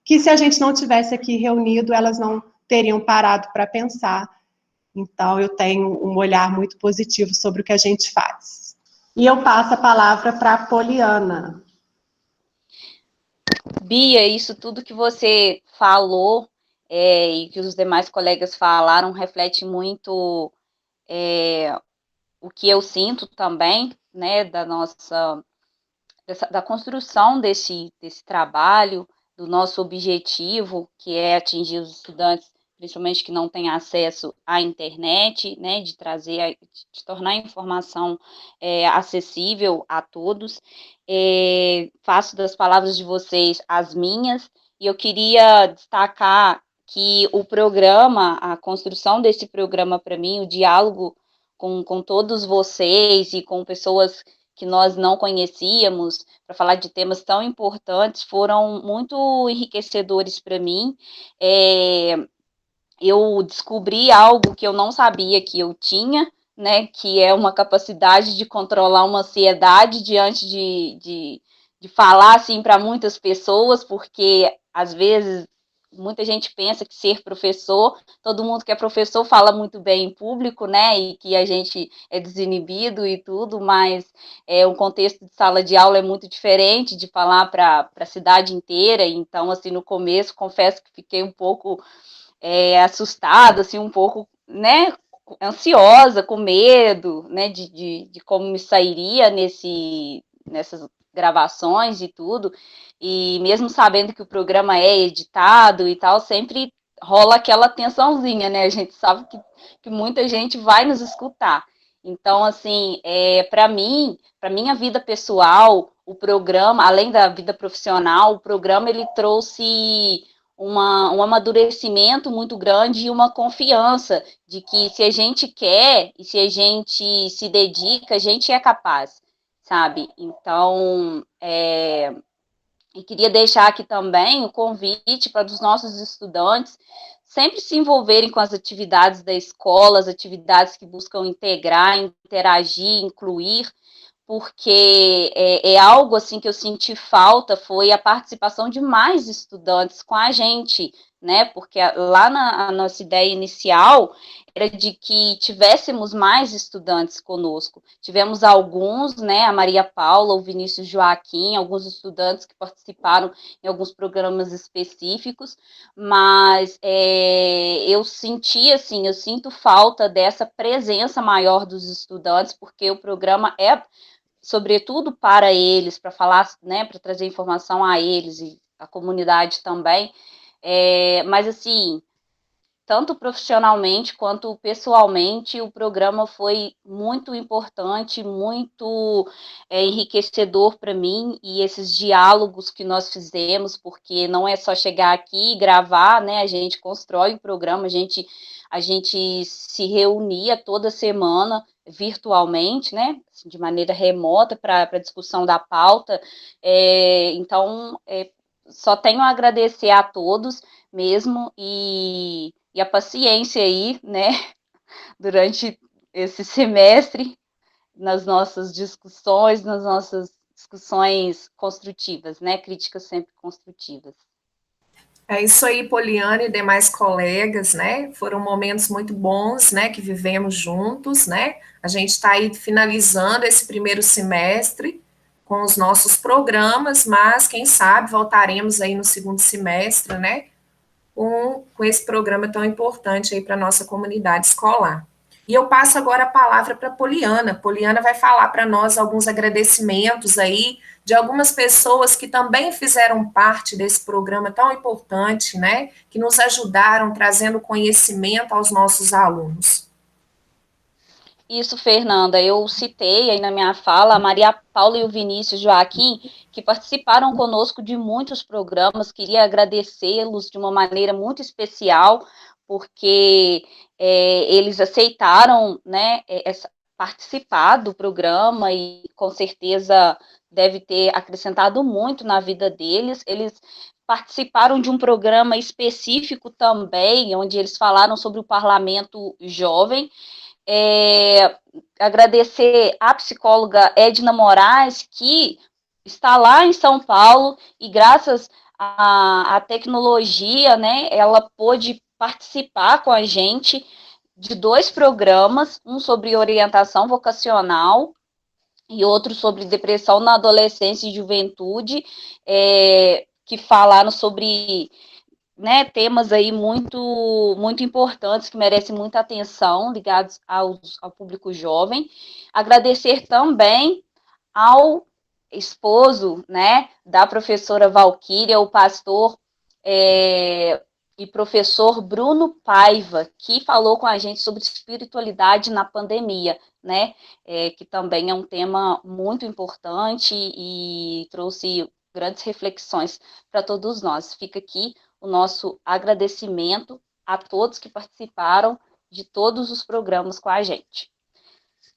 que se a gente não tivesse aqui reunido, elas não teriam parado para pensar. Então, eu tenho um olhar muito positivo sobre o que a gente faz. E eu passo a palavra para a Poliana. Bia, isso tudo que você falou e que os demais colegas falaram reflete muito o que eu sinto também, né, da construção desse trabalho, do nosso objetivo, que é atingir os estudantes, principalmente que não têm acesso à internet, né, de tornar a informação acessível a todos. Faço das palavras de vocês as minhas, e eu queria destacar que o programa, a construção desse programa para mim, o diálogo com todos vocês e com pessoas que nós não conhecíamos, para falar de temas tão importantes, foram muito enriquecedores para mim. Eu descobri algo que eu não sabia que eu tinha, né, que é uma capacidade de controlar uma ansiedade diante de falar assim para muitas pessoas, porque às vezes muita gente pensa que ser professor, todo mundo que é professor fala muito bem em público, né, e que a gente é desinibido e tudo, mas o contexto de sala de aula é muito diferente de falar para a cidade inteira. Então, assim, no começo, confesso que fiquei um pouco assustada, assim, um pouco, né, ansiosa, com medo, né, de como me sairia nessas gravações e tudo, e mesmo sabendo que o programa é editado e tal, sempre rola aquela tensãozinha, né, a gente sabe que muita gente vai nos escutar. Então, assim, para mim, para minha vida pessoal, o programa, além da vida profissional, o programa, ele trouxe um amadurecimento muito grande e uma confiança de que se a gente quer e se a gente se dedica, a gente é capaz, sabe? Então, e queria deixar aqui também o convite para os nossos estudantes sempre se envolverem com as atividades da escola, as atividades que buscam integrar, interagir, incluir, porque é algo assim que eu senti falta, foi a participação de mais estudantes com a gente, né? Porque lá na nossa ideia inicial era de que tivéssemos mais estudantes conosco. Tivemos alguns, né? A Maria Paula, o Vinícius Joaquim, alguns estudantes que participaram em alguns programas específicos, mas eu senti assim, eu sinto falta dessa presença maior dos estudantes, porque o programa é sobretudo para eles, para falar, né, para trazer informação a eles e a comunidade também, mas assim, tanto profissionalmente quanto pessoalmente, o programa foi muito importante, muito enriquecedor para mim, e esses diálogos que nós fizemos, porque não é só chegar aqui e gravar, né, a gente constrói o programa, a gente se reunia toda semana virtualmente, né, de maneira remota para a discussão da pauta. Então, só tenho a agradecer a todos mesmo, e a paciência aí, né, durante esse semestre, nas nossas discussões construtivas, né, críticas sempre construtivas. É isso aí, Poliana e demais colegas, né? Foram momentos muito bons, né? Que vivemos juntos, né? A gente está aí finalizando esse primeiro semestre com os nossos programas, mas quem sabe voltaremos aí no segundo semestre, né? Com esse programa tão importante aí para a nossa comunidade escolar. E eu passo agora a palavra para a Poliana. Poliana vai falar para nós alguns agradecimentos aí de algumas pessoas que também fizeram parte desse programa tão importante, né? Que nos ajudaram trazendo conhecimento aos nossos alunos. Isso, Fernanda, eu citei aí na minha fala a Maria Paula e o Vinícius Joaquim, que participaram conosco de muitos programas. Queria agradecê-los de uma maneira muito especial, porque eles aceitaram, né, participar do programa e com certeza deve ter acrescentado muito na vida deles. Eles participaram de um programa específico também, onde eles falaram sobre o Parlamento Jovem. Agradecer à psicóloga Edna Moraes, que está lá em São Paulo, e graças à tecnologia, né, ela pôde participar com a gente de 2 programas, um sobre orientação vocacional e outro sobre depressão na adolescência e juventude, que falaram sobre, né, temas aí muito, muito importantes, que merecem muita atenção, ligados ao público jovem. Agradecer também ao esposo, né, da professora Valquíria, o pastor e professor Bruno Paiva, que falou com a gente sobre espiritualidade na pandemia, né, que também é um tema muito importante e trouxe grandes reflexões para todos nós. Fica aqui o nosso agradecimento a todos que participaram de todos os programas com a gente.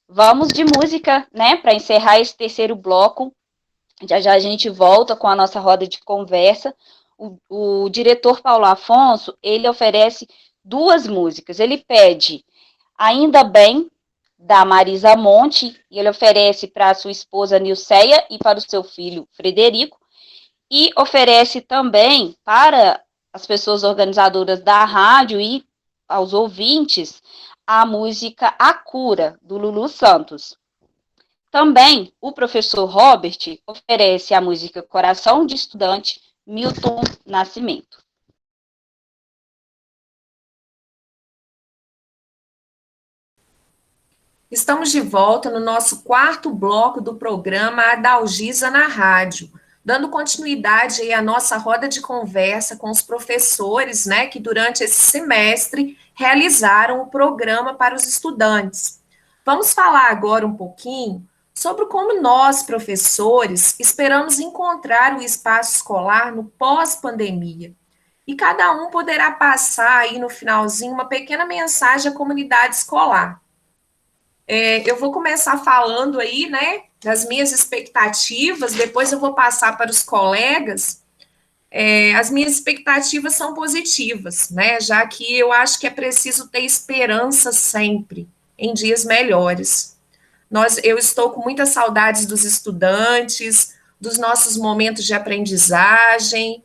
Vamos de música, né, para encerrar esse terceiro bloco. Já já a gente volta com a nossa roda de conversa. O diretor Paulo Afonso, ele oferece 2 músicas. Ele pede Ainda Bem, da Marisa Monte, e ele oferece para a sua esposa Nilceia e para o seu filho Frederico, e oferece também para as pessoas organizadoras da rádio e aos ouvintes a música A Cura, do Lulu Santos. Também o professor Robert oferece a música Coração de Estudante, Milton Nascimento. Estamos de volta no nosso 4º bloco do programa Adalgisa na Rádio, dando continuidade aí à nossa roda de conversa com os professores, né, que durante esse semestre realizaram o programa para os estudantes. Vamos falar agora um pouquinho sobre como nós, professores, esperamos encontrar o espaço escolar no pós-pandemia. E cada um poderá passar aí no finalzinho uma pequena mensagem à comunidade escolar. Eu vou começar falando aí, né, das minhas expectativas, depois eu vou passar para os colegas. As minhas expectativas são positivas, né, já que eu acho que é preciso ter esperança sempre em dias melhores. Eu estou com muitas saudades dos estudantes, dos nossos momentos de aprendizagem,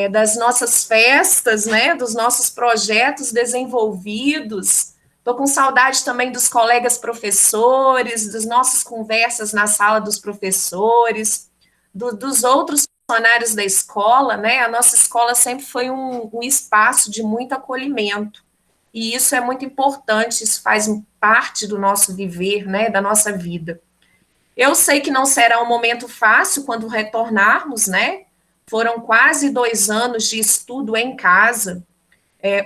das nossas festas, né, dos nossos projetos desenvolvidos. Estou com saudade também dos colegas professores, das nossas conversas na sala dos professores, dos outros funcionários da escola, né? A nossa escola sempre foi um espaço de muito acolhimento. E isso é muito importante, isso faz parte do nosso viver, né? Da nossa vida. Eu sei que não será um momento fácil quando retornarmos, né? Foram quase 2 anos de estudo em casa.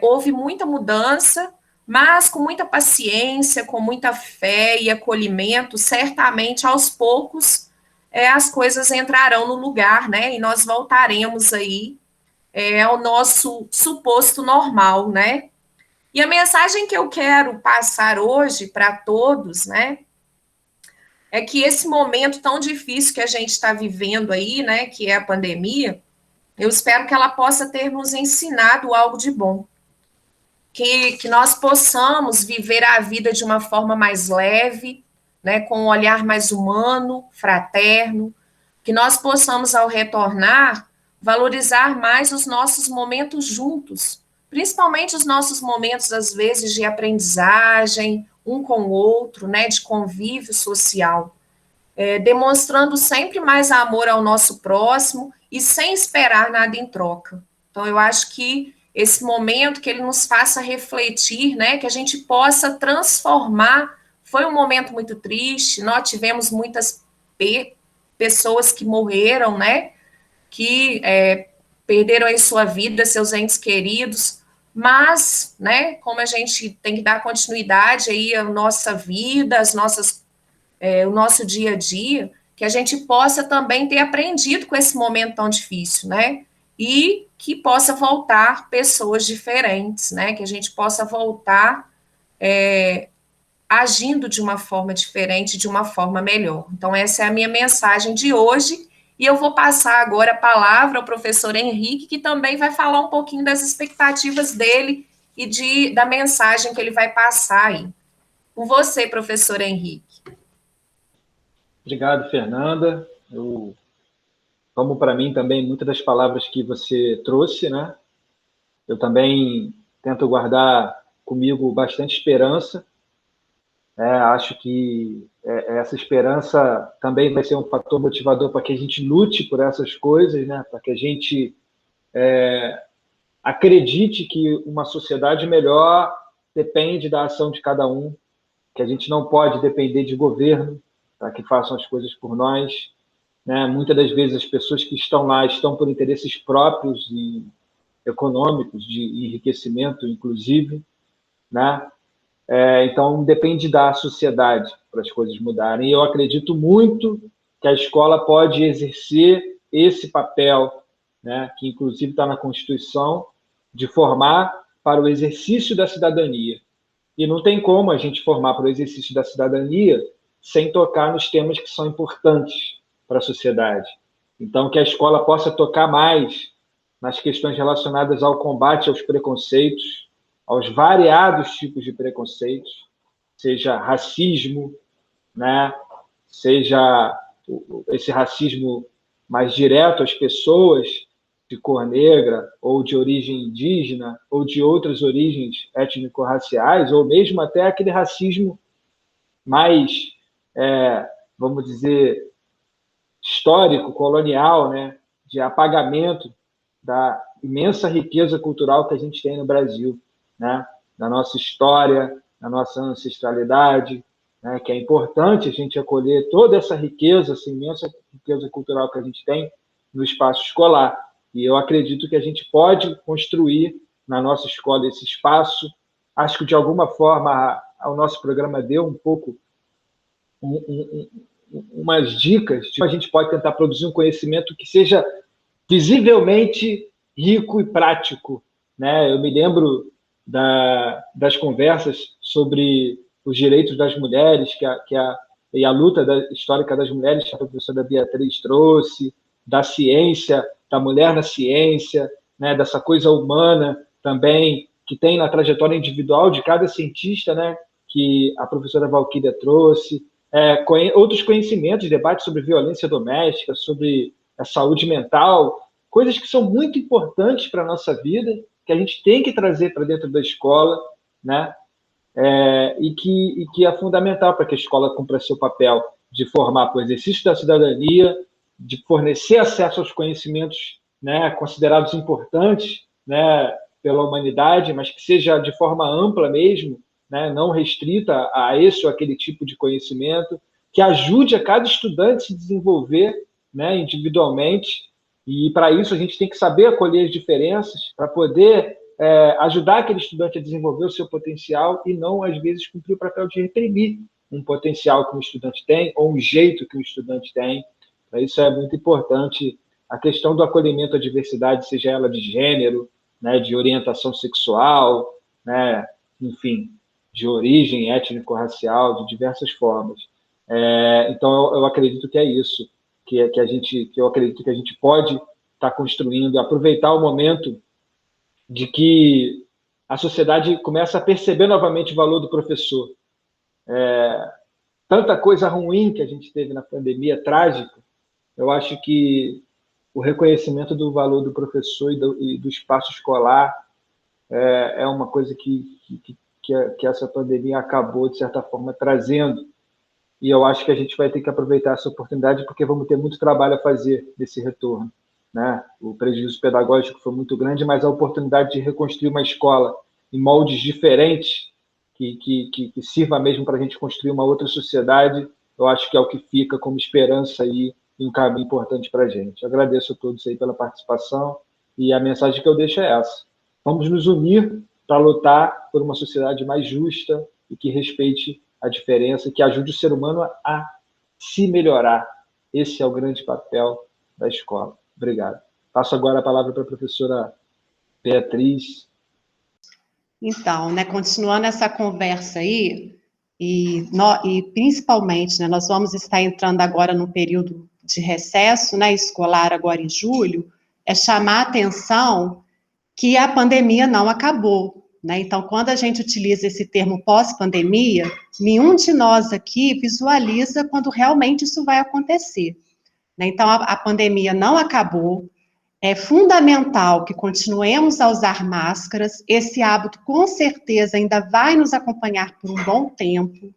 Houve muita mudança, mas com muita paciência, com muita fé e acolhimento, certamente aos poucos as coisas entrarão no lugar, né? E nós voltaremos aí ao nosso suposto normal, né? E a mensagem que eu quero passar hoje para todos, né? É que esse momento tão difícil que a gente está vivendo aí, né? Que é a pandemia, eu espero que ela possa ter nos ensinado algo de bom. Que nós possamos viver a vida de uma forma mais leve, né, com um olhar mais humano, fraterno, que nós possamos, ao retornar, valorizar mais os nossos momentos juntos, principalmente os nossos momentos, às vezes, de aprendizagem, um com o outro, né, de convívio social, demonstrando sempre mais amor ao nosso próximo e sem esperar nada em troca. Então, eu acho que esse momento que ele nos faça refletir, né, que a gente possa transformar. Foi um momento muito triste, nós tivemos muitas pessoas que morreram, né, que perderam aí sua vida, seus entes queridos, mas, né, como a gente tem que dar continuidade aí à nossa vida, o nosso dia a dia, que a gente possa também ter aprendido com esse momento tão difícil, né, e que possa voltar pessoas diferentes, né, que a gente possa voltar agindo de uma forma diferente, de uma forma melhor. Então, essa é a minha mensagem de hoje, e eu vou passar agora a palavra ao professor Henrique, que também vai falar um pouquinho das expectativas dele e da mensagem que ele vai passar aí. Com você, professor Henrique. Obrigado, Fernanda. Como para mim também, muitas das palavras que você trouxe, né? Eu também tento guardar comigo bastante esperança. Acho que essa esperança também vai ser um fator motivador para que a gente lute por essas coisas, né? Para que a gente acredite que uma sociedade melhor depende da ação de cada um, que a gente não pode depender de governo para que façam as coisas por nós, né? Muitas das vezes as pessoas que estão lá estão por interesses próprios e econômicos, de enriquecimento, inclusive, né? Então, depende da sociedade para as coisas mudarem. E eu acredito muito que a escola pode exercer esse papel, né, que inclusive está na Constituição, de formar para o exercício da cidadania. E não tem como a gente formar para o exercício da cidadania sem tocar nos temas que são importantes para a sociedade. Então, que a escola possa tocar mais nas questões relacionadas ao combate aos preconceitos, aos variados tipos de preconceitos, seja racismo, né? Seja esse racismo mais direto às pessoas de cor negra, ou de origem indígena, ou de outras origens étnico-raciais, ou mesmo até aquele racismo mais, vamos dizer, histórico, colonial, né? De apagamento da imensa riqueza cultural que a gente tem no Brasil, né? Da nossa história, da nossa ancestralidade, né? Que é importante a gente acolher toda essa riqueza, essa imensa riqueza cultural que a gente tem no espaço escolar. E eu acredito que a gente pode construir na nossa escola esse espaço. Acho que, de alguma forma, o nosso programa deu um pouco umas dicas de como a gente pode tentar produzir um conhecimento que seja visivelmente rico e prático, né? Eu me lembro das conversas sobre os direitos das mulheres e a luta histórica das mulheres que a professora Beatriz trouxe, da ciência, da mulher na ciência, né? Dessa coisa humana também que tem na trajetória individual de cada cientista, né? Que a professora Valquíria trouxe, outros conhecimentos, debates sobre violência doméstica, sobre a saúde mental, coisas que são muito importantes para a nossa vida, que a gente tem que trazer para dentro da escola, né? E que é fundamental para que a escola cumpra seu papel de formar para o exercício da cidadania, de fornecer acesso aos conhecimentos, né, considerados importantes, né, pela humanidade, mas que seja de forma ampla mesmo, né, não restrita a esse ou aquele tipo de conhecimento, que ajude a cada estudante a se desenvolver, né, individualmente. E, para isso, a gente tem que saber acolher as diferenças para poder ajudar aquele estudante a desenvolver o seu potencial e não, às vezes, cumprir o papel de reprimir um potencial que um estudante tem ou um jeito que um estudante tem. Para isso é muito importante a questão do acolhimento à diversidade, seja ela de gênero, né, de orientação sexual, né, enfim, de origem étnico-racial, de diversas formas. Então, eu acredito que é isso, que eu acredito que a gente pode estar construindo, aproveitar o momento de que a sociedade começa a perceber novamente o valor do professor. Tanta coisa ruim que a gente teve na pandemia, trágica, eu acho que o reconhecimento do valor do professor e do espaço escolar é uma coisa que essa pandemia acabou, de certa forma, trazendo. E eu acho que a gente vai ter que aproveitar essa oportunidade, porque vamos ter muito trabalho a fazer nesse retorno. né? O prejuízo pedagógico foi muito grande, mas a oportunidade de reconstruir uma escola em moldes diferentes, que sirva mesmo para a gente construir uma outra sociedade, eu acho que é o que fica como esperança aí e um caminho importante para a gente. Agradeço a todos aí pela participação e a mensagem que eu deixo é essa. Vamos nos unir para lutar por uma sociedade mais justa e que respeite a diferença, que ajude o ser humano a se melhorar. Esse é o grande papel da escola. Obrigado. Passo agora a palavra para a professora Beatriz. Então, né, continuando essa conversa aí, e principalmente, né, nós vamos estar entrando agora no período de recesso, né, escolar agora em julho, é chamar a atenção que a pandemia não acabou, né? Então, quando a gente utiliza esse termo pós-pandemia, nenhum de nós aqui visualiza quando realmente isso vai acontecer, né? Então, a pandemia não acabou. É fundamental que continuemos a usar máscaras. Esse hábito, com certeza, ainda vai nos acompanhar por um bom tempo.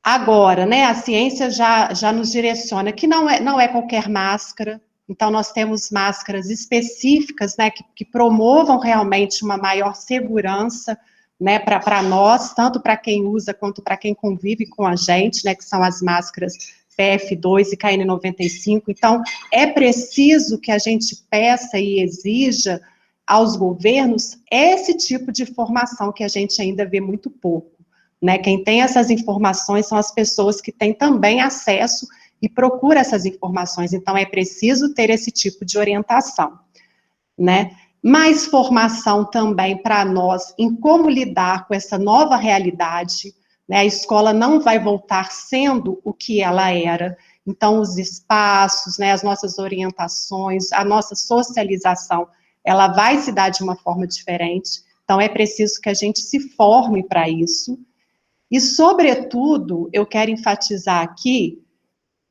Agora, né, a ciência já nos direciona que não é qualquer máscara. Então, nós temos máscaras específicas, né, que promovam realmente uma maior segurança, né, para nós, tanto para quem usa quanto para quem convive com a gente, né, que são as máscaras PF2 e KN95. Então, é preciso que a gente peça e exija aos governos esse tipo de formação que a gente ainda vê muito pouco, né? Quem tem essas informações são as pessoas que têm também acesso e procuram essas informações. Então, é preciso ter esse tipo de orientação, né? Mais formação também para nós em como lidar com essa nova realidade, né? A escola não vai voltar sendo o que ela era. Então, os espaços, né, as nossas orientações, a nossa socialização, ela vai se dar de uma forma diferente. Então, é preciso que a gente se forme para isso. E, sobretudo, eu quero enfatizar aqui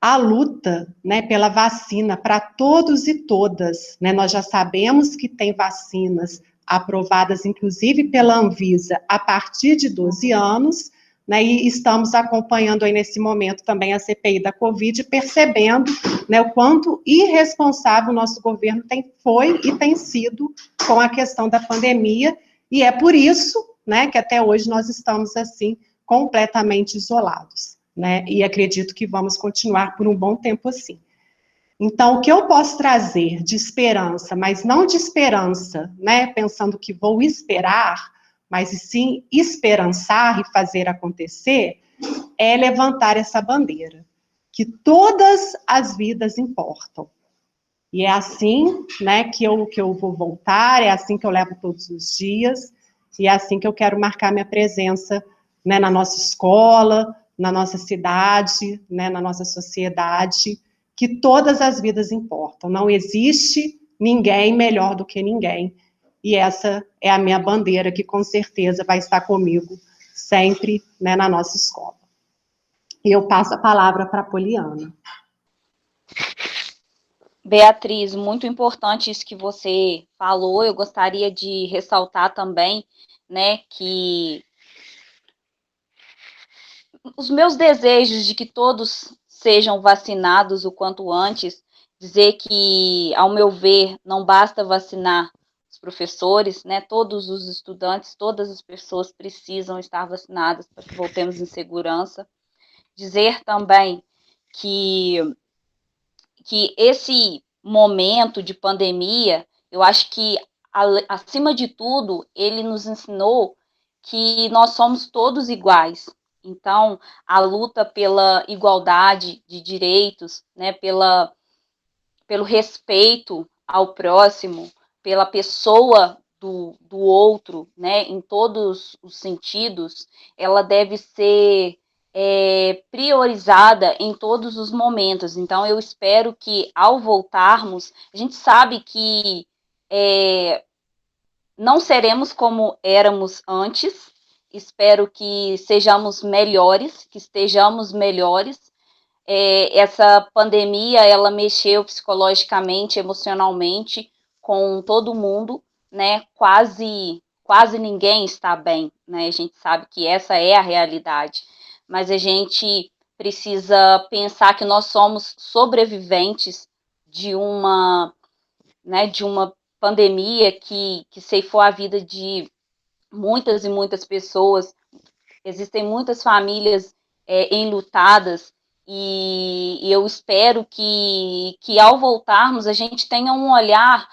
a luta, né, pela vacina para todos e todas, né? Nós já sabemos que tem vacinas aprovadas, inclusive pela Anvisa, a partir de 12 anos, né, e estamos acompanhando aí nesse momento também a CPI da Covid, percebendo, né, o quanto irresponsável o nosso governo foi e tem sido com a questão da pandemia, e é por isso, né, que até hoje nós estamos, assim, completamente isolados, né, e acredito que vamos continuar por um bom tempo assim. Então, o que eu posso trazer de esperança, mas não de esperança, né, pensando que vou esperar, mas sim esperançar e fazer acontecer, é levantar essa bandeira, que todas as vidas importam. E é assim, né, que eu vou voltar, é assim que eu levo todos os dias, e é assim que eu quero marcar minha presença, né, na nossa escola, na nossa cidade, né, na nossa sociedade, que todas as vidas importam. Não existe ninguém melhor do que ninguém. E essa é a minha bandeira, que com certeza vai estar comigo sempre, né, na nossa escola. E eu passo a palavra para a Poliana. Beatriz, muito importante isso que você falou. Eu gostaria de ressaltar também, né, que os meus desejos de que todos sejam vacinados o quanto antes, dizer que, ao meu ver, não basta vacinar os professores, né, todos os estudantes, todas as pessoas precisam estar vacinadas para que voltemos em segurança. Dizer também que esse momento de pandemia, eu acho que, acima de tudo, ele nos ensinou que nós somos todos iguais. Então, a luta pela igualdade de direitos, né, pelo respeito ao próximo, pela pessoa do outro, né, em todos os sentidos, ela deve ser priorizada em todos os momentos. Então, eu espero que, ao voltarmos, a gente sabe que não seremos como éramos antes. Espero que sejamos melhores, que estejamos melhores. Essa pandemia, ela mexeu psicologicamente, emocionalmente com todo mundo, né? Quase ninguém está bem, né? A gente sabe que essa é a realidade, mas a gente precisa pensar que nós somos sobreviventes de uma né, de uma pandemia que ceifou a vida de muitas e muitas pessoas. Existem muitas famílias enlutadas, e eu espero que ao voltarmos a gente tenha um olhar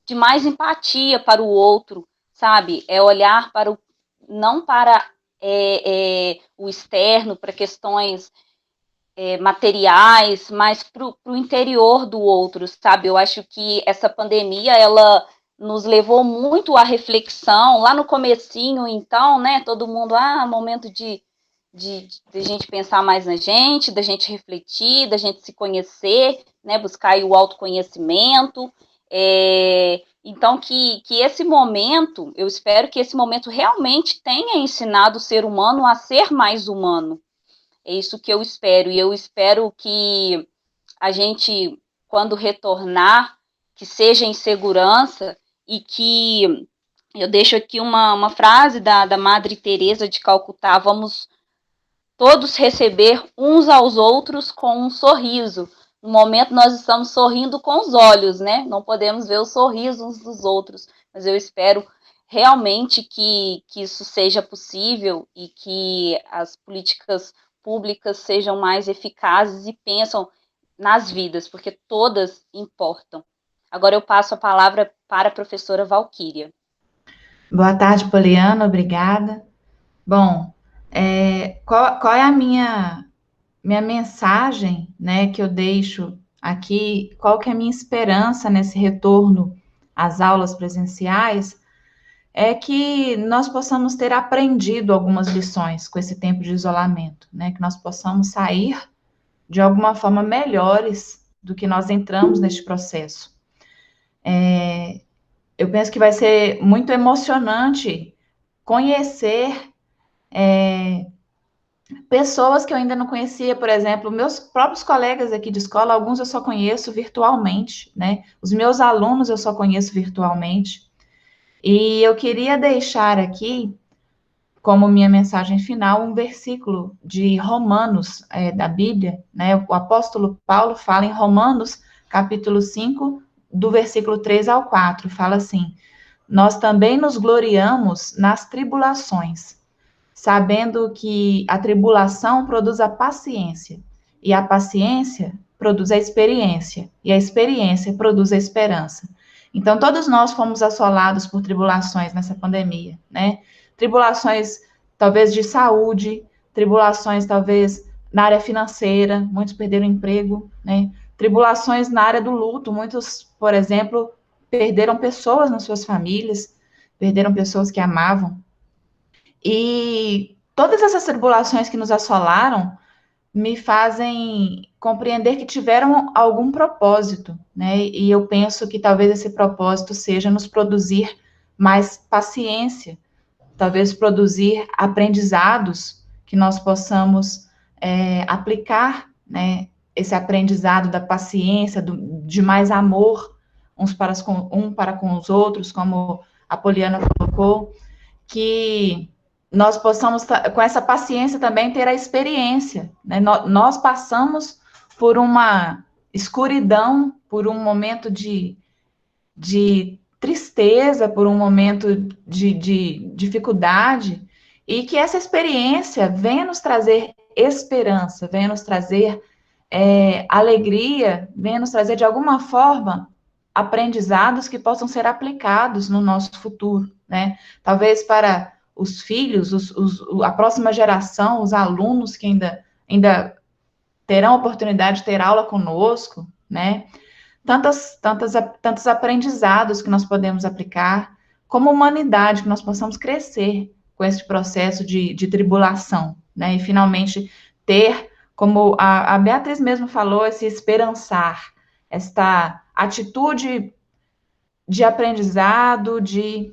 de mais empatia para o outro, sabe? Olhar para não para o externo, para questões materiais, mas para o interior do outro, sabe? Eu acho que essa pandemia, ela nos levou muito à reflexão, lá no comecinho, então, né, todo mundo, momento de gente pensar mais na gente, da gente refletir, da gente se conhecer, né, buscar aí o autoconhecimento, então que esse momento, eu espero que esse momento realmente tenha ensinado o ser humano a ser mais humano. É isso que eu espero, e eu espero que a gente, quando retornar, que seja em segurança, e que, eu deixo aqui uma frase da Madre Teresa de Calcutá: vamos todos receber uns aos outros com um sorriso. No momento nós estamos sorrindo com os olhos, né? Não podemos ver o sorriso uns dos outros, mas eu espero realmente que isso seja possível, e que as políticas públicas sejam mais eficazes e pensam nas vidas, porque todas importam. Agora eu passo a palavra para a professora Valquíria. Boa tarde, Poliana, obrigada. Bom, qual é a minha mensagem, né, que eu deixo aqui? Qual que é a minha esperança nesse retorno às aulas presenciais? É que nós possamos ter aprendido algumas lições com esse tempo de isolamento, né? Que nós possamos sair de alguma forma melhores do que nós entramos neste processo. Eu penso que vai ser muito emocionante conhecer pessoas que eu ainda não conhecia, por exemplo, meus próprios colegas aqui de escola, alguns eu só conheço virtualmente, né? Os meus alunos eu só conheço virtualmente. E eu queria deixar aqui, como minha mensagem final, um versículo de Romanos, da Bíblia, né? O apóstolo Paulo fala em Romanos, capítulo 5, do versículo 3 ao 4, fala assim: nós também nos gloriamos nas tribulações, sabendo que a tribulação produz a paciência, e a paciência produz a experiência, e a experiência produz a esperança. Então, todos nós fomos assolados por tribulações nessa pandemia, né? Tribulações, talvez, de saúde, tribulações, talvez, na área financeira, muitos perderam emprego, né? Tribulações na área do luto, muitos, por exemplo, perderam pessoas nas suas famílias, perderam pessoas que amavam. E todas essas tribulações que nos assolaram me fazem compreender que tiveram algum propósito, né? E eu penso que talvez esse propósito seja nos produzir mais paciência, talvez produzir aprendizados que nós possamos aplicar, né? Esse aprendizado da paciência, de mais amor um para com os outros, como a Poliana colocou, que nós possamos, com essa paciência, também ter a experiência, né? Nós passamos por uma escuridão, por um momento de tristeza, por um momento de dificuldade, e que essa experiência venha nos trazer esperança, venha nos trazer alegria, venha nos trazer, de alguma forma, aprendizados que possam ser aplicados no nosso futuro, né? Talvez para os filhos, a próxima geração, os alunos que ainda terão a oportunidade de ter aula conosco, né? Tantos aprendizados que nós podemos aplicar, como humanidade, que nós possamos crescer com esse processo de tribulação, né? E finalmente ter, como a Beatriz mesmo falou, esse esperançar, esta atitude de aprendizado, de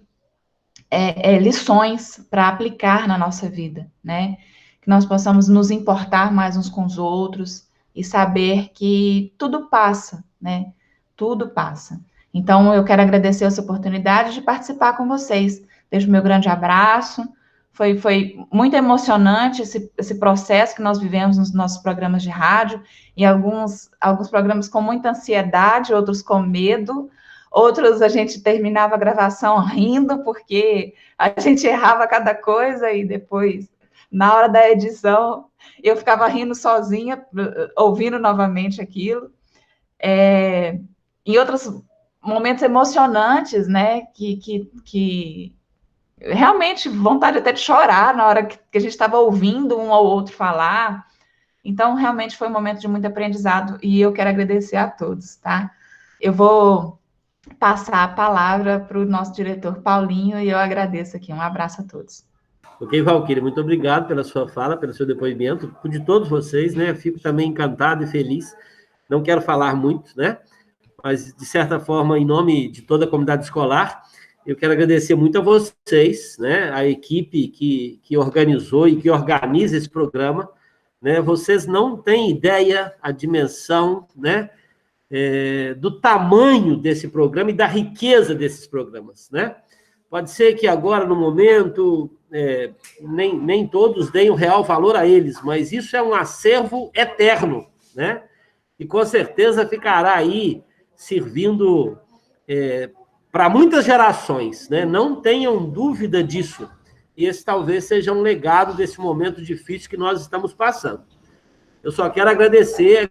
lições para aplicar na nossa vida, né? Que nós possamos nos importar mais uns com os outros e saber que tudo passa, né? Tudo passa. Então, eu quero agradecer essa oportunidade de participar com vocês. Deixo o meu grande abraço. Foi muito emocionante esse processo que nós vivemos nos nossos programas de rádio, e alguns programas com muita ansiedade, outros com medo, outros a gente terminava a gravação rindo, porque a gente errava cada coisa e depois, na hora da edição, eu ficava rindo sozinha, ouvindo novamente aquilo. Em outros momentos emocionantes, né, que realmente vontade até de chorar na hora que a gente estava ouvindo um ao outro falar. Então, realmente foi um momento de muito aprendizado e eu quero agradecer a todos, tá? Eu vou passar a palavra para o nosso diretor Paulinho e eu agradeço aqui. Um abraço a todos. Ok, Valquíria, muito obrigado pela sua fala, pelo seu depoimento, de todos vocês, né? Fico também encantado e feliz. Não quero falar muito, né? Mas, de certa forma, em nome de toda a comunidade escolar, eu quero agradecer muito a vocês, né? A equipe que organizou e que organiza esse programa, né? Vocês não têm ideia, a dimensão, né? Do tamanho desse programa e da riqueza desses programas, né? Pode ser que agora, no momento, nem todos deem o real valor a eles, mas isso é um acervo eterno, né? E com certeza ficará aí servindo para muitas gerações, né? Não tenham dúvida disso. E esse talvez seja um legado desse momento difícil que nós estamos passando. Eu só quero agradecer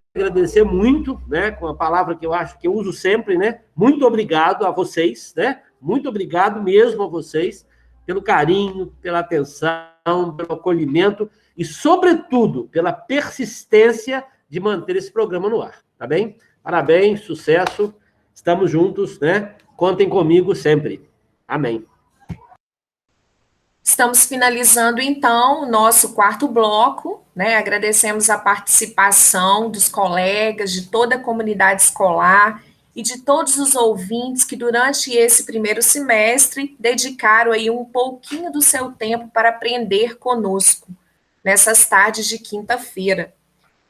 muito, né, com a palavra que eu acho que eu uso sempre, né? Muito obrigado a vocês, né? Muito obrigado mesmo a vocês pelo carinho, pela atenção, pelo acolhimento e, sobretudo, pela persistência de manter esse programa no ar, tá bem? Parabéns, sucesso, estamos juntos, né? Contem comigo sempre. Amém. Estamos finalizando, então, o nosso quarto bloco, né? Agradecemos a participação dos colegas, de toda a comunidade escolar e de todos os ouvintes que, durante esse primeiro semestre, dedicaram aí um pouquinho do seu tempo para aprender conosco, nessas tardes de quinta-feira.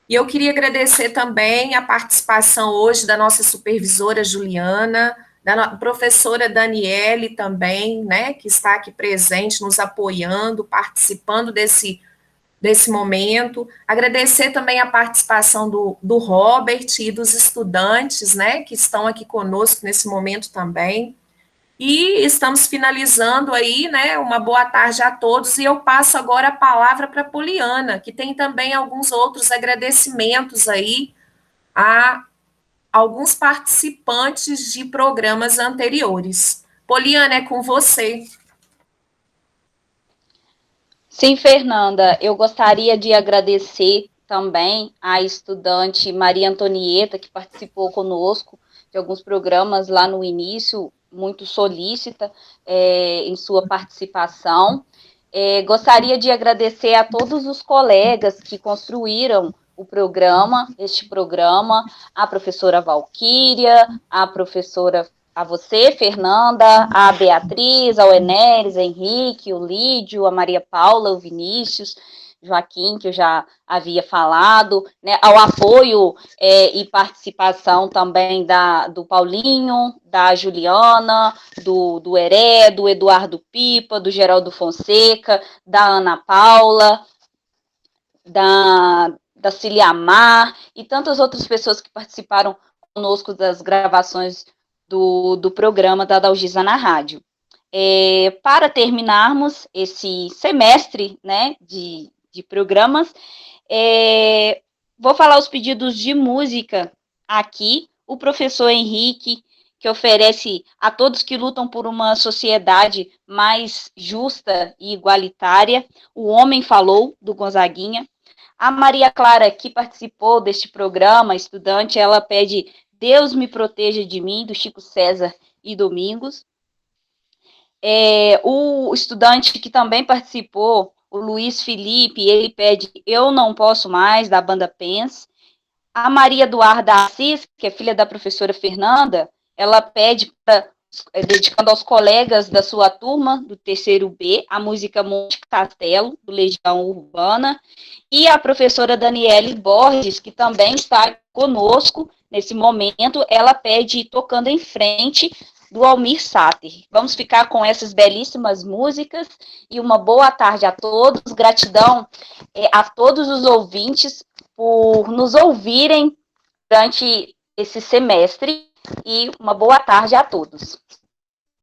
E eu queria agradecer também a participação hoje da nossa supervisora Juliana, da professora Daniele também, né, que está aqui presente, nos apoiando, participando desse momento. Agradecer também a participação do Robert e dos estudantes, né, que estão aqui conosco nesse momento também. E estamos finalizando aí, né, uma boa tarde a todos, e eu passo agora a palavra para a Poliana, que tem também alguns outros agradecimentos aí a alguns participantes de programas anteriores. Poliana, é com você. Sim, Fernanda, eu gostaria de agradecer também à estudante Maria Antonieta, que participou conosco de alguns programas lá no início, muito solícita em sua participação. Gostaria de agradecer a todos os colegas que construíram este programa, a professora Valquíria, a você, Fernanda, a Beatriz, ao Enélis, Henrique, o Lídio, a Maria Paula, o Vinícius, Joaquim, que eu já havia falado, né, ao apoio e participação também do Paulinho, da Juliana, do Heré, do Eduardo Pipa, do Geraldo Fonseca, da Ana Paula, da Ciliamar e tantas outras pessoas que participaram conosco das gravações do programa da Adalgisa na Rádio. Para terminarmos esse semestre, né, de programas, vou falar os pedidos de música aqui. O professor Henrique, que oferece a todos que lutam por uma sociedade mais justa e igualitária, O Homem Falou, do Gonzaguinha. A Maria Clara, que participou deste programa, estudante, ela pede Deus Me Proteja de Mim, do Chico César e Domingos. O estudante que também participou, o Luiz Felipe, ele pede Eu Não Posso Mais, da banda Pens. A Maria Eduarda Assis, que é filha da professora Fernanda, ela pede, dedicando aos colegas da sua turma, do terceiro B, a música Monte Castelo, do Legião Urbana. E a professora Daniele Borges, que também está conosco nesse momento, ela pede Tocando em Frente, do Almir Sater. Vamos ficar com essas belíssimas músicas e uma boa tarde a todos. Gratidão a todos os ouvintes por nos ouvirem durante esse semestre e uma boa tarde a todos.